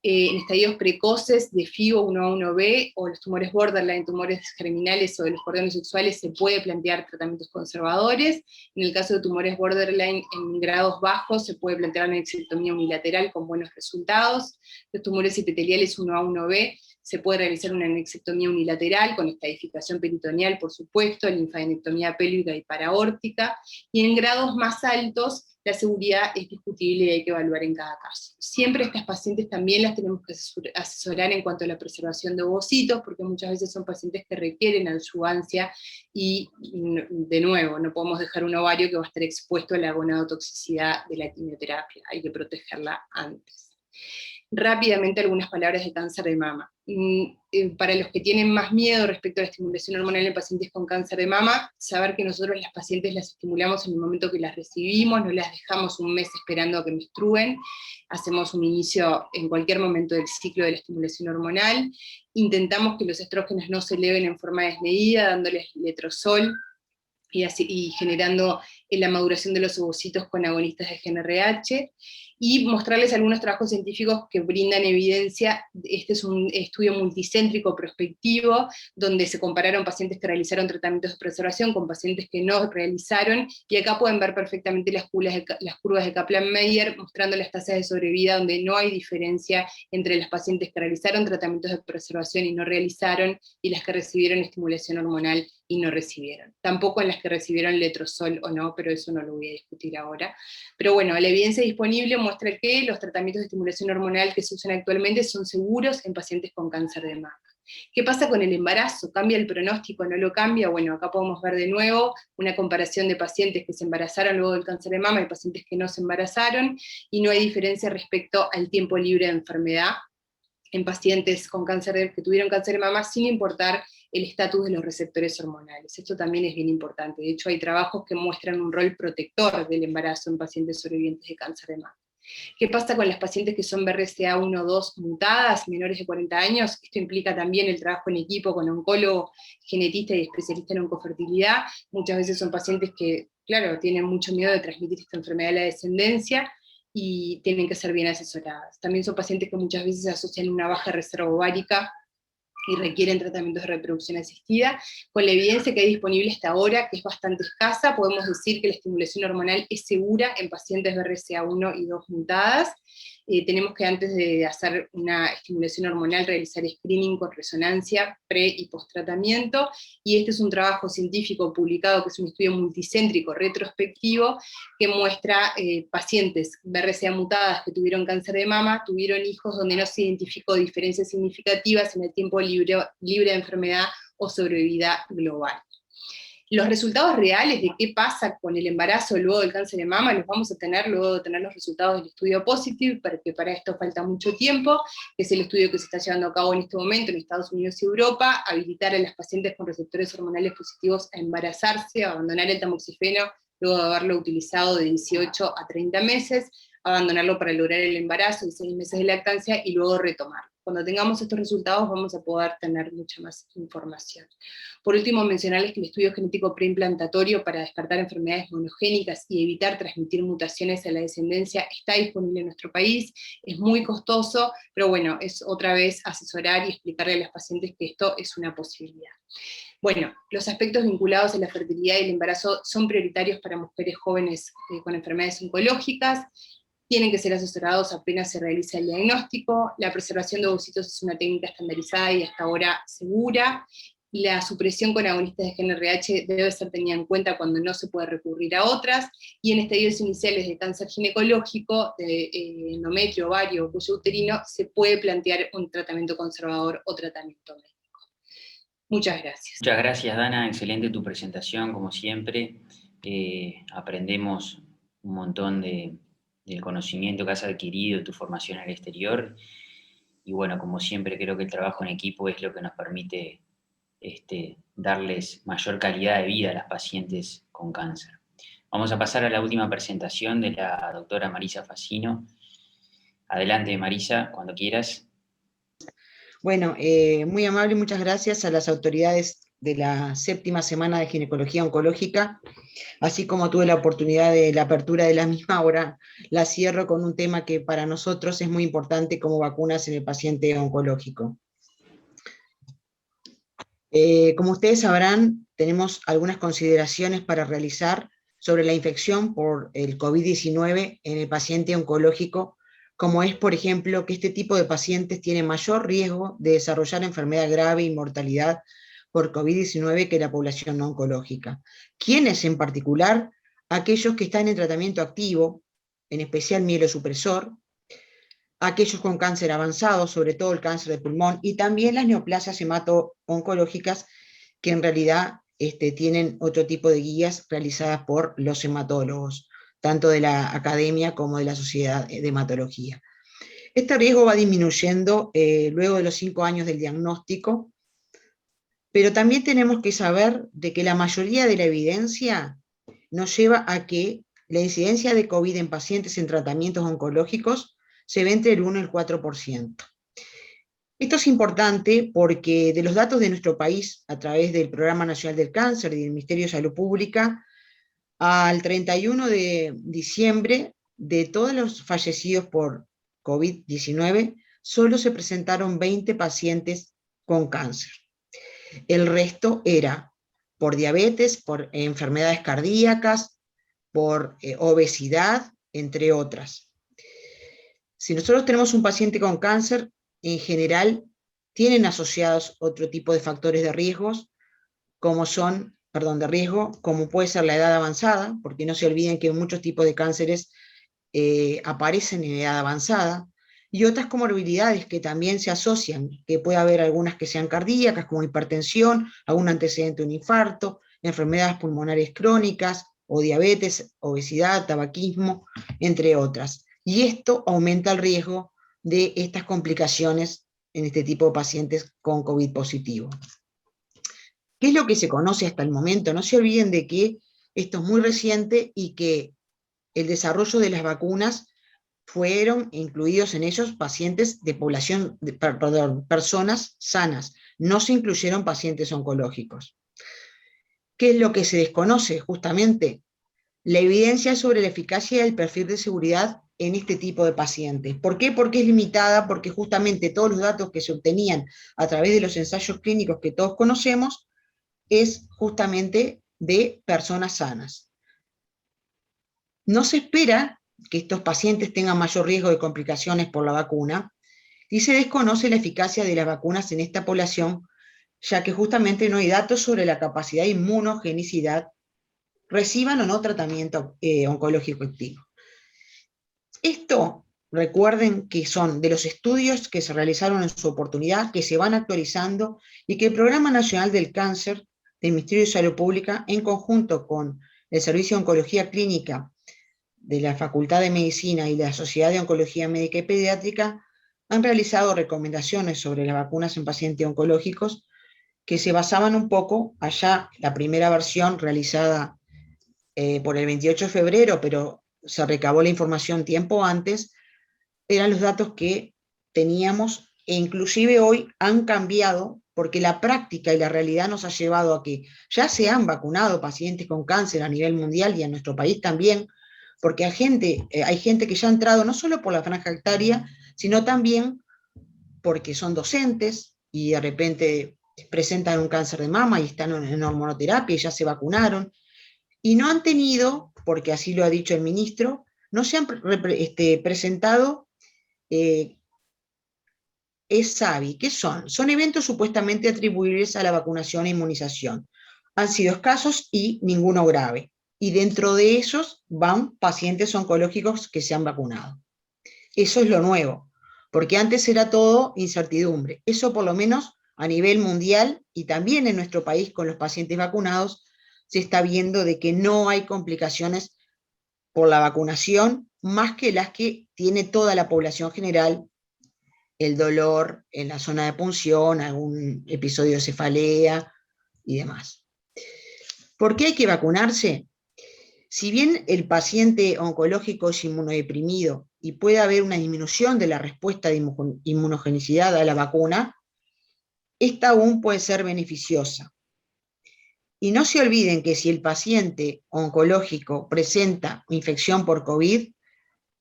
en estadios precoces de FIO 1A1B, o los tumores borderline, tumores germinales o de los cordones sexuales, se puede plantear tratamientos conservadores. En el caso de tumores borderline en grados bajos, se puede plantear una anexectomía unilateral con buenos resultados. Los tumores epiteliales 1A1B, se puede realizar una anexectomía unilateral con estadificación peritoneal, por supuesto, linfadenectomía pélvica y paraórtica, y en grados más altos la seguridad es discutible y hay que evaluar en cada caso. Siempre estas pacientes también las tenemos que asesorar en cuanto a la preservación de ovocitos, porque muchas veces son pacientes que requieren adyuvancia, y de nuevo, no podemos dejar un ovario que va a estar expuesto a la gonadotoxicidad de la quimioterapia, hay que protegerla antes. Rápidamente algunas palabras de cáncer de mama. Para los que tienen más miedo respecto a la estimulación hormonal en pacientes con cáncer de mama, saber que nosotros las pacientes las estimulamos en el momento que las recibimos, no las dejamos un mes esperando a que menstruen, hacemos un inicio en cualquier momento del ciclo de la estimulación hormonal, intentamos que los estrógenos no se eleven en forma desmedida, dándoles letrozol, y generando la maduración de los ovocitos con agonistas de GnRH, y mostrarles algunos trabajos científicos que brindan evidencia. Este es un estudio multicéntrico prospectivo, donde se compararon pacientes que realizaron tratamientos de preservación con pacientes que no realizaron, y acá pueden ver perfectamente las curvas de Kaplan-Meier, mostrando las tasas de sobrevida, donde no hay diferencia entre las pacientes que realizaron tratamientos de preservación y no realizaron, y las que recibieron estimulación hormonal y no recibieron. Tampoco en las que recibieron letrozol o no, pero eso no lo voy a discutir ahora. Pero bueno, la evidencia disponible muestra que los tratamientos de estimulación hormonal que se usan actualmente son seguros en pacientes con cáncer de mama. ¿Qué pasa con el embarazo? ¿Cambia el pronóstico? ¿No lo cambia? Bueno, acá podemos ver de nuevo una comparación de pacientes que se embarazaron luego del cáncer de mama y pacientes que no se embarazaron, y no hay diferencia respecto al tiempo libre de enfermedad en pacientes con cáncer que tuvieron cáncer de mama, sin importar el estatus de los receptores hormonales. Esto también es bien importante. De hecho, hay trabajos que muestran un rol protector del embarazo en pacientes sobrevivientes de cáncer de mama. ¿Qué pasa con las pacientes que son BRCA1 o 2 mutadas, menores de 40 años? Esto implica también el trabajo en equipo con oncólogo, genetista y especialista en oncofertilidad. Muchas veces son pacientes que, claro, tienen mucho miedo de transmitir esta enfermedad a la descendencia, y tienen que ser bien asesoradas. También son pacientes que muchas veces asocian una baja reserva ovárica y requieren tratamientos de reproducción asistida. Con la evidencia que hay disponible hasta ahora, que es bastante escasa, podemos decir que la estimulación hormonal es segura en pacientes BRCA1 y 2 mutadas. Tenemos que, antes de hacer una estimulación hormonal, realizar screening con resonancia pre y post tratamiento, y este es un trabajo científico publicado, que es un estudio multicéntrico retrospectivo, que muestra pacientes BRCA mutadas que tuvieron cáncer de mama, tuvieron hijos donde no se identificó diferencias significativas en el tiempo libre de enfermedad o sobrevida global. Los resultados reales de qué pasa con el embarazo luego del cáncer de mama los vamos a tener luego de tener los resultados del estudio Positive, porque para esto falta mucho tiempo, que es el estudio que se está llevando a cabo en este momento en Estados Unidos y Europa, habilitar a las pacientes con receptores hormonales positivos a embarazarse, a abandonar el tamoxifeno luego de haberlo utilizado de 18 a 30 meses, abandonarlo para lograr el embarazo y 6 meses de lactancia, y luego retomarlo. Cuando tengamos estos resultados vamos a poder tener mucha más información. Por último, mencionarles que el estudio genético preimplantatorio para descartar enfermedades monogénicas y evitar transmitir mutaciones a la descendencia está disponible en nuestro país, es muy costoso, pero bueno, es otra vez asesorar y explicarle a las pacientes que esto es una posibilidad. Bueno, los aspectos vinculados a la fertilidad y el embarazo son prioritarios para mujeres jóvenes con enfermedades oncológicas. Tienen que ser asesorados apenas se realiza el diagnóstico. La preservación de ovocitos es una técnica estandarizada y hasta ahora segura. La supresión con agonistas de GnRH debe ser tenida en cuenta cuando no se puede recurrir a otras, y en estadios iniciales de cáncer ginecológico, de endometrio, ovario o cuello uterino, se puede plantear un tratamiento conservador o tratamiento médico. Muchas gracias. Muchas gracias, Dana, excelente tu presentación, como siempre. Aprendemos un montón de del conocimiento que has adquirido, tu formación en el exterior. Y bueno, como siempre, creo que el trabajo en equipo es lo que nos permite darles mayor calidad de vida a las pacientes con cáncer. Vamos a pasar a la última presentación de la doctora Marisa Facino. Adelante, Marisa, cuando quieras. Bueno, muy amable, muchas gracias a las autoridades de la 7ª semana de ginecología oncológica, así como tuve la oportunidad de la apertura de la misma, ahora la cierro con un tema que para nosotros es muy importante como vacunas en el paciente oncológico. Como ustedes sabrán, tenemos algunas consideraciones para realizar sobre la infección por el COVID-19 en el paciente oncológico, como es, por ejemplo, que este tipo de pacientes tienen mayor riesgo de desarrollar enfermedad grave y mortalidad por COVID-19 que la población no oncológica. ¿Quiénes en particular? Aquellos que están en tratamiento activo, en especial mielosupresor, aquellos con cáncer avanzado, sobre todo el cáncer de pulmón, y también las neoplasias hemato-oncológicas, que en realidad tienen otro tipo de guías realizadas por los hematólogos, tanto de la academia como de la sociedad de hematología. Este riesgo va disminuyendo luego de los 5 años del diagnóstico, pero también tenemos que saber de que la mayoría de la evidencia nos lleva a que la incidencia de COVID en pacientes en tratamientos oncológicos se ve entre el 1 y el 4%. Esto es importante porque de los datos de nuestro país, a través del Programa Nacional del Cáncer y del Ministerio de Salud Pública, al 31 de diciembre, de todos los fallecidos por COVID-19, solo se presentaron 20 pacientes con cáncer. El resto era por diabetes, por enfermedades cardíacas, por obesidad, entre otras. Si nosotros tenemos un paciente con cáncer, en general tienen asociados otro tipo de factores de riesgos, como puede ser la edad avanzada, porque no se olviden que muchos tipos de cánceres aparecen en edad avanzada, y otras comorbilidades que también se asocian, que puede haber algunas que sean cardíacas, como hipertensión, algún antecedente de un infarto, enfermedades pulmonares crónicas, o diabetes, obesidad, tabaquismo, entre otras. Y esto aumenta el riesgo de estas complicaciones en este tipo de pacientes con COVID positivo. ¿Qué es lo que se conoce hasta el momento? No se olviden de que esto es muy reciente y que el desarrollo de las vacunas fueron incluidos en ellos pacientes de personas sanas, no se incluyeron pacientes oncológicos. ¿Qué es lo que se desconoce? Justamente la evidencia sobre la eficacia y el perfil de seguridad en este tipo de pacientes. ¿Por qué? Porque es limitada, porque justamente todos los datos que se obtenían a través de los ensayos clínicos que todos conocemos es justamente de personas sanas. No se espera que estos pacientes tengan mayor riesgo de complicaciones por la vacuna, y se desconoce la eficacia de las vacunas en esta población, ya que justamente no hay datos sobre la capacidad de inmunogenicidad, reciban o no tratamiento oncológico activo. Esto, recuerden que son de los estudios que se realizaron en su oportunidad, que se van actualizando, y que el Programa Nacional del Cáncer del Ministerio de Salud Pública, en conjunto con el Servicio de Oncología Clínica de la Facultad de Medicina y la Sociedad de Oncología Médica y Pediátrica, han realizado recomendaciones sobre las vacunas en pacientes oncológicos que se basaban un poco, allá la primera versión realizada por el 28 de febrero, pero se recabó la información tiempo antes, eran los datos que teníamos, e inclusive hoy han cambiado, porque la práctica y la realidad nos ha llevado a que ya se han vacunado pacientes con cáncer a nivel mundial y en nuestro país también, porque hay gente que ya ha entrado no solo por la franja etaria, sino también porque son docentes y de repente presentan un cáncer de mama y están en hormonoterapia y ya se vacunaron, y no han tenido, porque así lo ha dicho el ministro, no se han presentado ESAVI. ¿Qué son? Son eventos supuestamente atribuibles a la vacunación e inmunización. Han sido escasos y ninguno grave. Y dentro de esos van pacientes oncológicos que se han vacunado. Eso es lo nuevo, porque antes era todo incertidumbre. Eso por lo menos a nivel mundial y también en nuestro país con los pacientes vacunados se está viendo de que no hay complicaciones por la vacunación más que las que tiene toda la población general, el dolor en la zona de punción, algún episodio de cefalea y demás. ¿Por qué hay que vacunarse? Si bien el paciente oncológico es inmunodeprimido y puede haber una disminución de la respuesta de inmunogenicidad a la vacuna, esta aún puede ser beneficiosa. Y no se olviden que si el paciente oncológico presenta infección por COVID,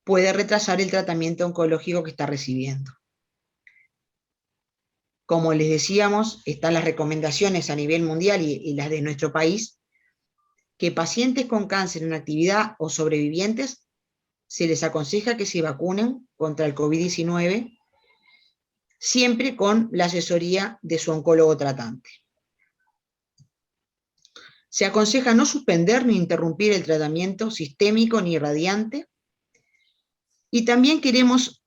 puede retrasar el tratamiento oncológico que está recibiendo. Como les decíamos, están las recomendaciones a nivel mundial y las de nuestro país, que pacientes con cáncer en actividad o sobrevivientes se les aconseja que se vacunen contra el COVID-19, siempre con la asesoría de su oncólogo tratante. Se aconseja no suspender ni interrumpir el tratamiento sistémico ni radiante. Y también queremos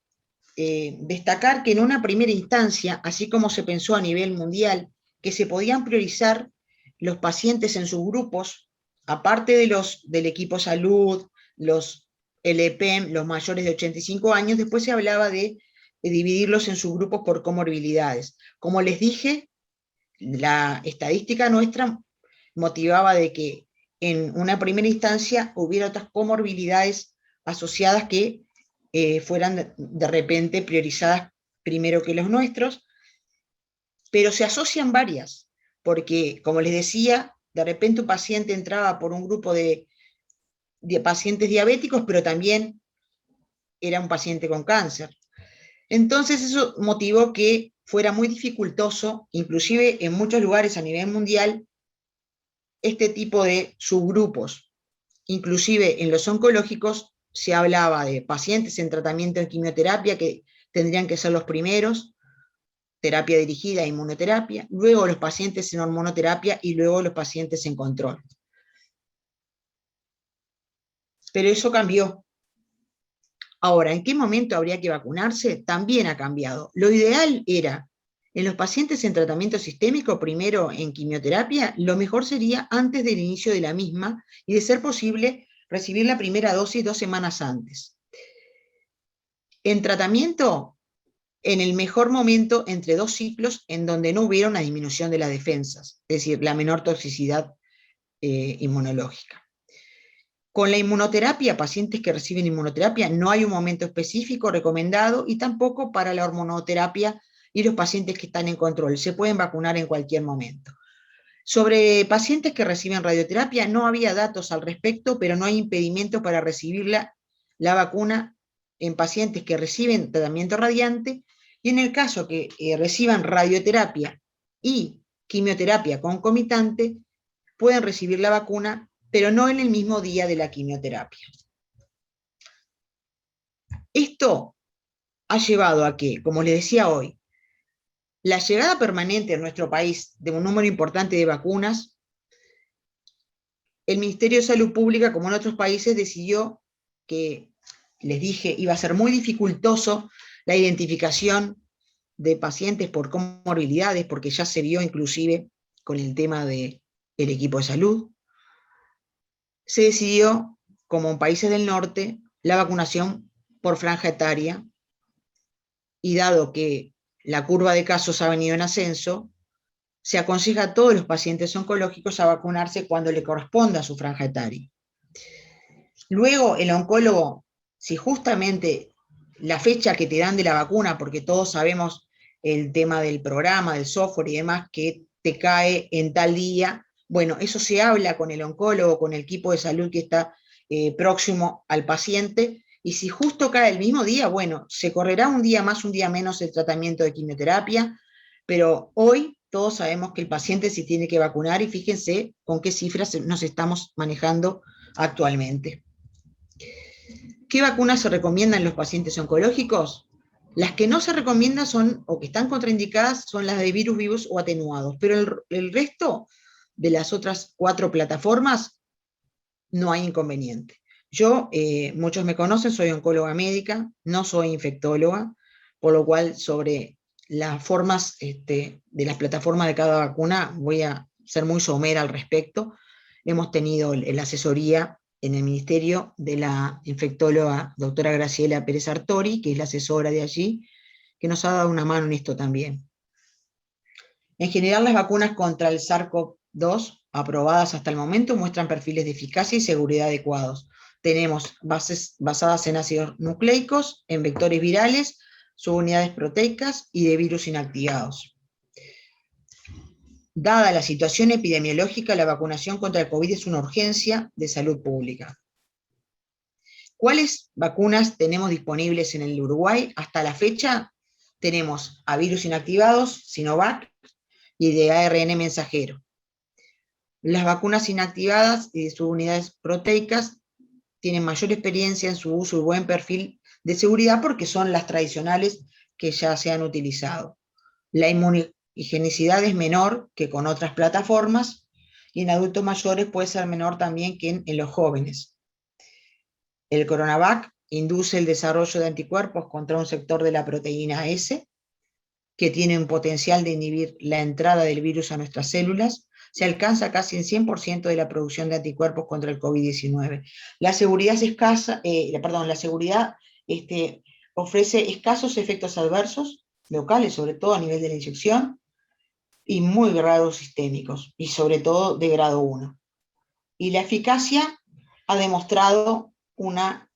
destacar que en una primera instancia, así como se pensó a nivel mundial, que se podían priorizar los pacientes en sus grupos, aparte de del equipo salud, los LEPEM, los mayores de 85 años, después se hablaba de dividirlos en sus grupos por comorbilidades. Como les dije, la estadística nuestra motivaba de que en una primera instancia hubiera otras comorbilidades asociadas que fueran de repente priorizadas primero que los nuestros, pero se asocian varias, porque como les decía, de repente un paciente entraba por un grupo de pacientes diabéticos, pero también era un paciente con cáncer. Entonces eso motivó que fuera muy dificultoso, inclusive en muchos lugares a nivel mundial, este tipo de subgrupos. Inclusive en los oncológicos se hablaba de pacientes en tratamiento de quimioterapia que tendrían que ser los primeros, terapia dirigida, inmunoterapia, luego los pacientes en hormonoterapia y luego los pacientes en control. Pero eso cambió. Ahora, ¿en qué momento habría que vacunarse? También ha cambiado. Lo ideal era, en los pacientes en tratamiento sistémico, primero en quimioterapia, lo mejor sería antes del inicio de la misma y, de ser posible, recibir la primera dosis 2 semanas antes. En tratamiento, en el mejor momento, entre 2 ciclos, en donde no hubiera una disminución de las defensas, es decir, la menor toxicidad inmunológica. Con la inmunoterapia, pacientes que reciben inmunoterapia, no hay un momento específico recomendado, y tampoco para la hormonoterapia y los pacientes que están en control. Se pueden vacunar en cualquier momento. Sobre pacientes que reciben radioterapia, no había datos al respecto, pero no hay impedimento para recibir la vacuna en pacientes que reciben tratamiento radiante, y en el caso que reciban radioterapia y quimioterapia concomitante, pueden recibir la vacuna, pero no en el mismo día de la quimioterapia. Esto ha llevado a que, como les decía hoy, la llegada permanente en nuestro país de un número importante de vacunas, el Ministerio de Salud Pública, como en otros países, decidió que, les dije, iba a ser muy dificultoso la identificación de pacientes por comorbilidades, porque ya se vio inclusive con el tema del equipo de salud. Se decidió, como en países del norte, la vacunación por franja etaria, y dado que la curva de casos ha venido en ascenso, se aconseja a todos los pacientes oncológicos a vacunarse cuando le corresponda a su franja etaria. Luego, el oncólogo, si justamente la fecha que te dan de la vacuna, porque todos sabemos el tema del programa, del software y demás, que te cae en tal día, bueno, eso se habla con el oncólogo, con el equipo de salud que está próximo al paciente, y si justo cae el mismo día, bueno, se correrá un día más, un día menos el tratamiento de quimioterapia, pero hoy todos sabemos que el paciente se tiene que vacunar, y fíjense con qué cifras nos estamos manejando actualmente. ¿Qué vacunas se recomiendan en los pacientes oncológicos? Las que no se recomiendan son, o que están contraindicadas, son las de virus vivos o atenuados, pero el resto de las otras 4 plataformas no hay inconveniente. Yo, muchos me conocen, soy oncóloga médica, no soy infectóloga, por lo cual sobre las formas de las plataformas de cada vacuna voy a ser muy somera al respecto. Hemos tenido la asesoría en el ministerio de la infectóloga doctora Graciela Pérez Artori, que es la asesora de allí, que nos ha dado una mano en esto también. En general, las vacunas contra el SARS-CoV-2 aprobadas hasta el momento muestran perfiles de eficacia y seguridad adecuados. Tenemos bases basadas en ácidos nucleicos, en vectores virales, subunidades proteicas y de virus inactivados. Dada la situación epidemiológica, la vacunación contra el COVID es una urgencia de salud pública. ¿Cuáles vacunas tenemos disponibles en el Uruguay? Hasta la fecha tenemos a virus inactivados, Sinovac, y de ARN mensajero. Las vacunas inactivadas y de subunidades proteicas tienen mayor experiencia en su uso y buen perfil de seguridad porque son las tradicionales que ya se han utilizado. La inmunogenicidad es menor que con otras plataformas y en adultos mayores puede ser menor también que en los jóvenes. El Coronavac induce el desarrollo de anticuerpos contra un sector de la proteína S, que tiene un potencial de inhibir la entrada del virus a nuestras células. Se alcanza casi en 100% de la producción de anticuerpos contra el COVID-19. La seguridad es escasa, la seguridad ofrece escasos efectos adversos, locales, sobre todo a nivel de la inyección, y muy raros sistémicos, y sobre todo de grado 1. Y la eficacia ha demostrado una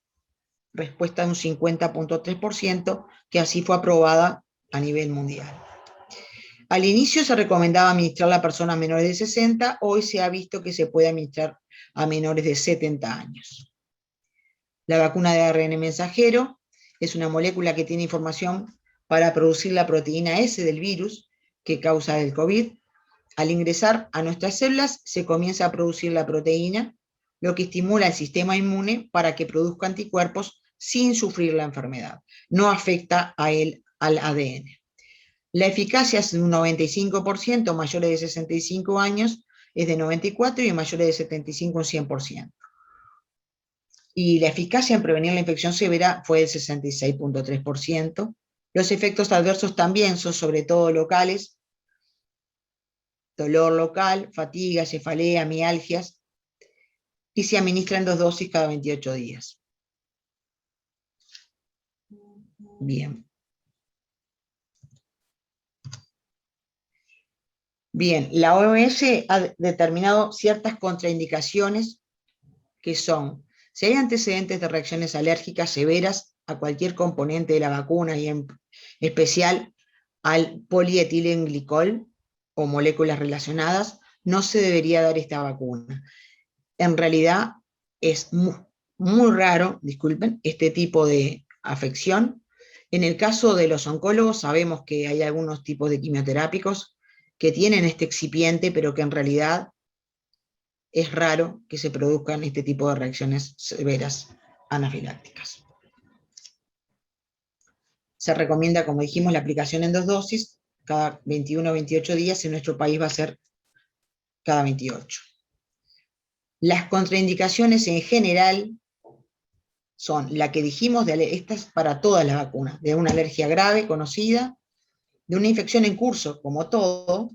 respuesta de un 50.3%, que así fue aprobada a nivel mundial. Al inicio se recomendaba administrarla a personas menores de 60, hoy se ha visto que se puede administrar a menores de 70 años. La vacuna de ARN mensajero es una molécula que tiene información para producir la proteína S del virus que causa el COVID. Al ingresar a nuestras células se comienza a producir la proteína, lo que estimula el sistema inmune para que produzca anticuerpos sin sufrir la enfermedad. No afecta al ADN. La eficacia es de un 95%, mayores de 65 años es de 94% y mayores de 75 un 100%. Y la eficacia en prevenir la infección severa fue del 66.3%. Los efectos adversos también son sobre todo locales, dolor local, fatiga, cefalea, mialgias, y se administran 2 dosis cada 28 días. Bien. Bien, la OMS ha determinado ciertas contraindicaciones que son, si hay antecedentes de reacciones alérgicas severas a cualquier componente de la vacuna y en especial al polietilenglicol o moléculas relacionadas, no se debería dar esta vacuna. En realidad es muy raro, disculpen, este tipo de afección. En el caso de los oncólogos sabemos que hay algunos tipos de quimioterápicos que tienen este excipiente, pero que en realidad es raro que se produzcan este tipo de reacciones severas anafilácticas. Se recomienda, como dijimos, la aplicación en 2 dosis, cada 21 o 28 días, en nuestro país va a ser cada 28. Las contraindicaciones en general son la que dijimos, estas para todas las vacunas, de una alergia grave, conocida, de una infección en curso, como todo.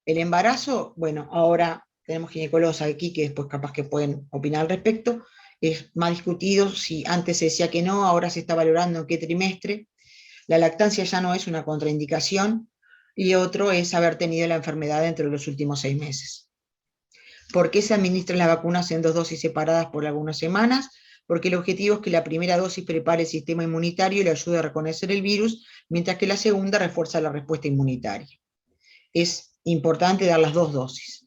El embarazo, bueno, ahora tenemos ginecólogos aquí que después capaz que pueden opinar al respecto, es más discutido, si antes se decía que no, ahora se está valorando en qué trimestre. La lactancia ya no es una contraindicación, y otro es haber tenido la enfermedad entre los últimos 6 meses. ¿Por qué se administran las vacunas en 2 dosis separadas por algunas semanas? Porque el objetivo es que la primera dosis prepare el sistema inmunitario y le ayude a reconocer el virus, mientras que la segunda refuerza la respuesta inmunitaria. Es importante dar las 2 dosis.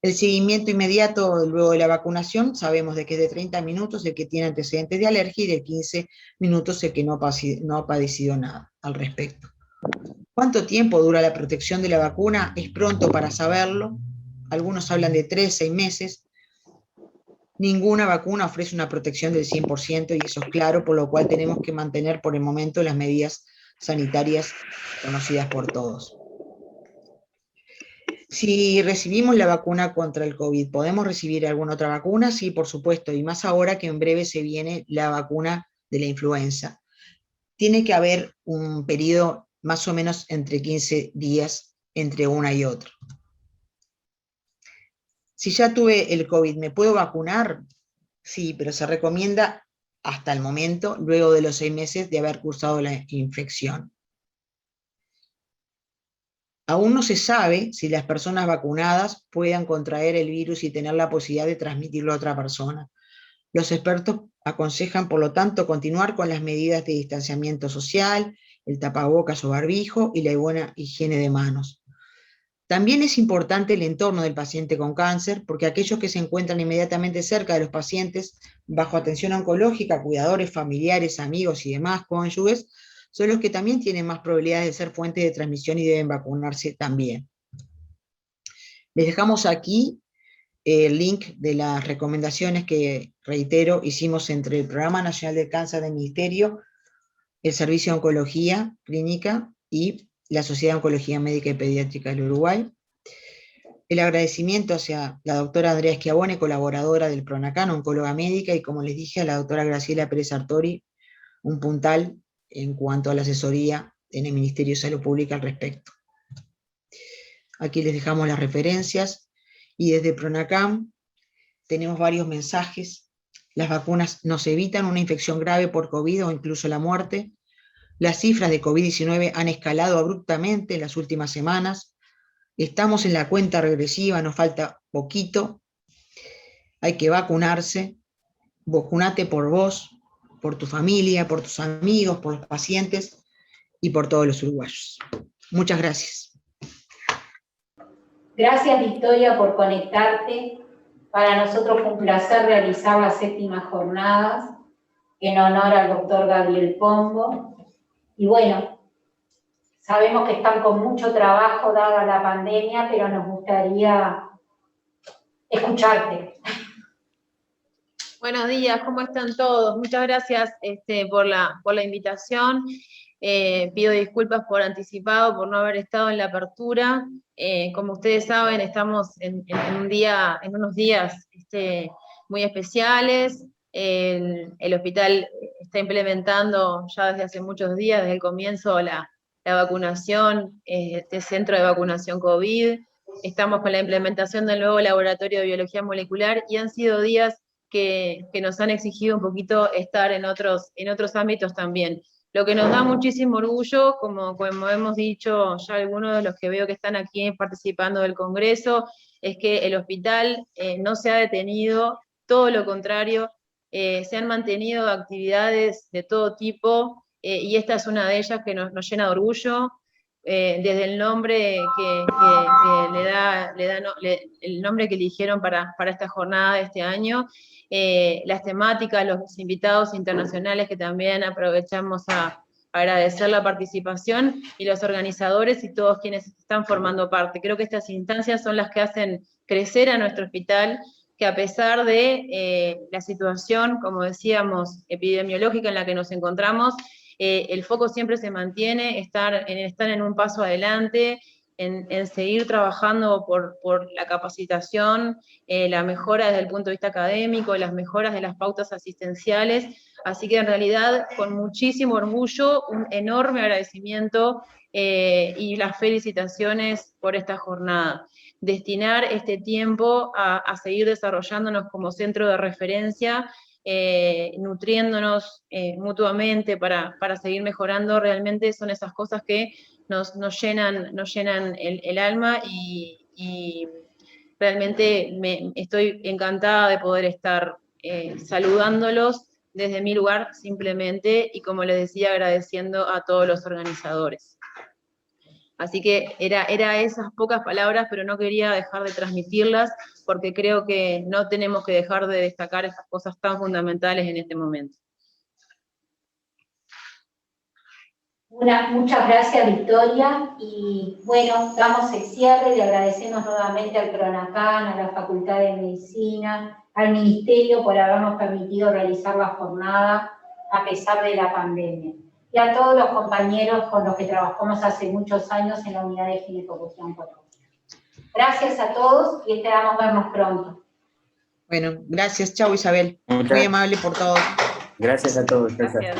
El seguimiento inmediato luego de la vacunación, sabemos de que es de 30 minutos el que tiene antecedentes de alergia y de 15 minutos el que no ha padecido nada al respecto. ¿Cuánto tiempo dura la protección de la vacuna? Es pronto para saberlo. Algunos hablan de 3, 6 meses. Ninguna vacuna ofrece una protección del 100% y eso es claro, por lo cual tenemos que mantener por el momento las medidas sanitarias conocidas por todos. Si recibimos la vacuna contra el COVID, ¿podemos recibir alguna otra vacuna? Sí, por supuesto, y más ahora que en breve se viene la vacuna de la influenza. Tiene que haber un periodo más o menos entre 15 días entre una y otra. Si ya tuve el COVID, ¿me puedo vacunar? Sí, pero se recomienda hasta el momento, luego de los 6 meses de haber cursado la infección. Aún no se sabe si las personas vacunadas puedan contraer el virus y tener la posibilidad de transmitirlo a otra persona. Los expertos aconsejan, por lo tanto, continuar con las medidas de distanciamiento social, el tapabocas o barbijo y la buena higiene de manos. También es importante el entorno del paciente con cáncer, porque aquellos que se encuentran inmediatamente cerca de los pacientes bajo atención oncológica, cuidadores, familiares, amigos y demás cónyuges, son los que también tienen más probabilidades de ser fuentes de transmisión y deben vacunarse también. Les dejamos aquí el link de las recomendaciones que, reitero, hicimos entre el Programa Nacional de Cáncer del Ministerio, el Servicio de Oncología Clínica y la Sociedad de Oncología Médica y Pediátrica del Uruguay. El agradecimiento hacia la doctora Andrea Schiavone, colaboradora del PRONACAN, oncóloga médica, y como les dije, a la doctora Graciela Pérez Sartori, un puntal en cuanto a la asesoría en el Ministerio de Salud Pública al respecto. Aquí les dejamos las referencias, y desde PRONACAN tenemos varios mensajes. Las vacunas nos evitan una infección grave por COVID o incluso la muerte. Las cifras de COVID-19 han escalado abruptamente en las últimas semanas. Estamos en la cuenta regresiva, nos falta poquito. Hay que vacunarse. Vacunate por vos, por tu familia, por tus amigos, por los pacientes y por todos los uruguayos. Muchas gracias. Gracias, Victoria, por conectarte. Para nosotros fue un placer realizar las 7ª jornadas en honor al doctor Gabriel Pombo. Y bueno, sabemos que están con mucho trabajo dada la pandemia, pero nos gustaría escucharte. Buenos días, ¿cómo están todos? Muchas gracias por la invitación. Pido disculpas por anticipado, por no haber estado en la apertura. Como ustedes saben, estamos en unos días muy especiales. El hospital está implementando ya desde hace muchos días, desde el comienzo, la vacunación, este centro de vacunación COVID. Estamos con la implementación del nuevo laboratorio de biología molecular, y han sido días que nos han exigido un poquito estar en otros ámbitos también. Lo que nos da muchísimo orgullo, como hemos dicho ya algunos de los que veo que están aquí participando del Congreso, es que el hospital no se ha detenido, todo lo contrario, se han mantenido actividades de todo tipo, y esta es una de ellas que nos llena de orgullo, desde el nombre el nombre que eligieron para esta jornada de este año, las temáticas, los invitados internacionales, que también aprovechamos a agradecer la participación, y los organizadores y todos quienes están formando parte. Creo que estas instancias son las que hacen crecer a nuestro hospital, que a pesar de la situación, como decíamos, epidemiológica en la que nos encontramos, el foco siempre se mantiene, estar en un paso adelante, en seguir trabajando por la capacitación, la mejora desde el punto de vista académico, las mejoras de las pautas asistenciales. Así que en realidad, con muchísimo orgullo, un enorme agradecimiento y las felicitaciones por esta jornada. Destinar este tiempo a seguir desarrollándonos como centro de referencia, nutriéndonos mutuamente para seguir mejorando, realmente son esas cosas que nos llenan el alma, y realmente estoy encantada de poder estar saludándolos desde mi lugar simplemente, y como les decía, agradeciendo a todos los organizadores. Así que era esas pocas palabras, pero no quería dejar de transmitirlas, porque creo que no tenemos que dejar de destacar esas cosas tan fundamentales en este momento. Muchas gracias, Victoria, y bueno, damos el cierre. Le agradecemos nuevamente al PRONACAN, a la Facultad de Medicina, al Ministerio por habernos permitido realizar la jornada a pesar de la pandemia, y a todos los compañeros con los que trabajamos hace muchos años en la unidad de ginecología oncológica. Gracias a todos y esperamos vernos pronto. Bueno, gracias. Chau, Isabel. Muy amable por todo. Gracias a todos. Gracias.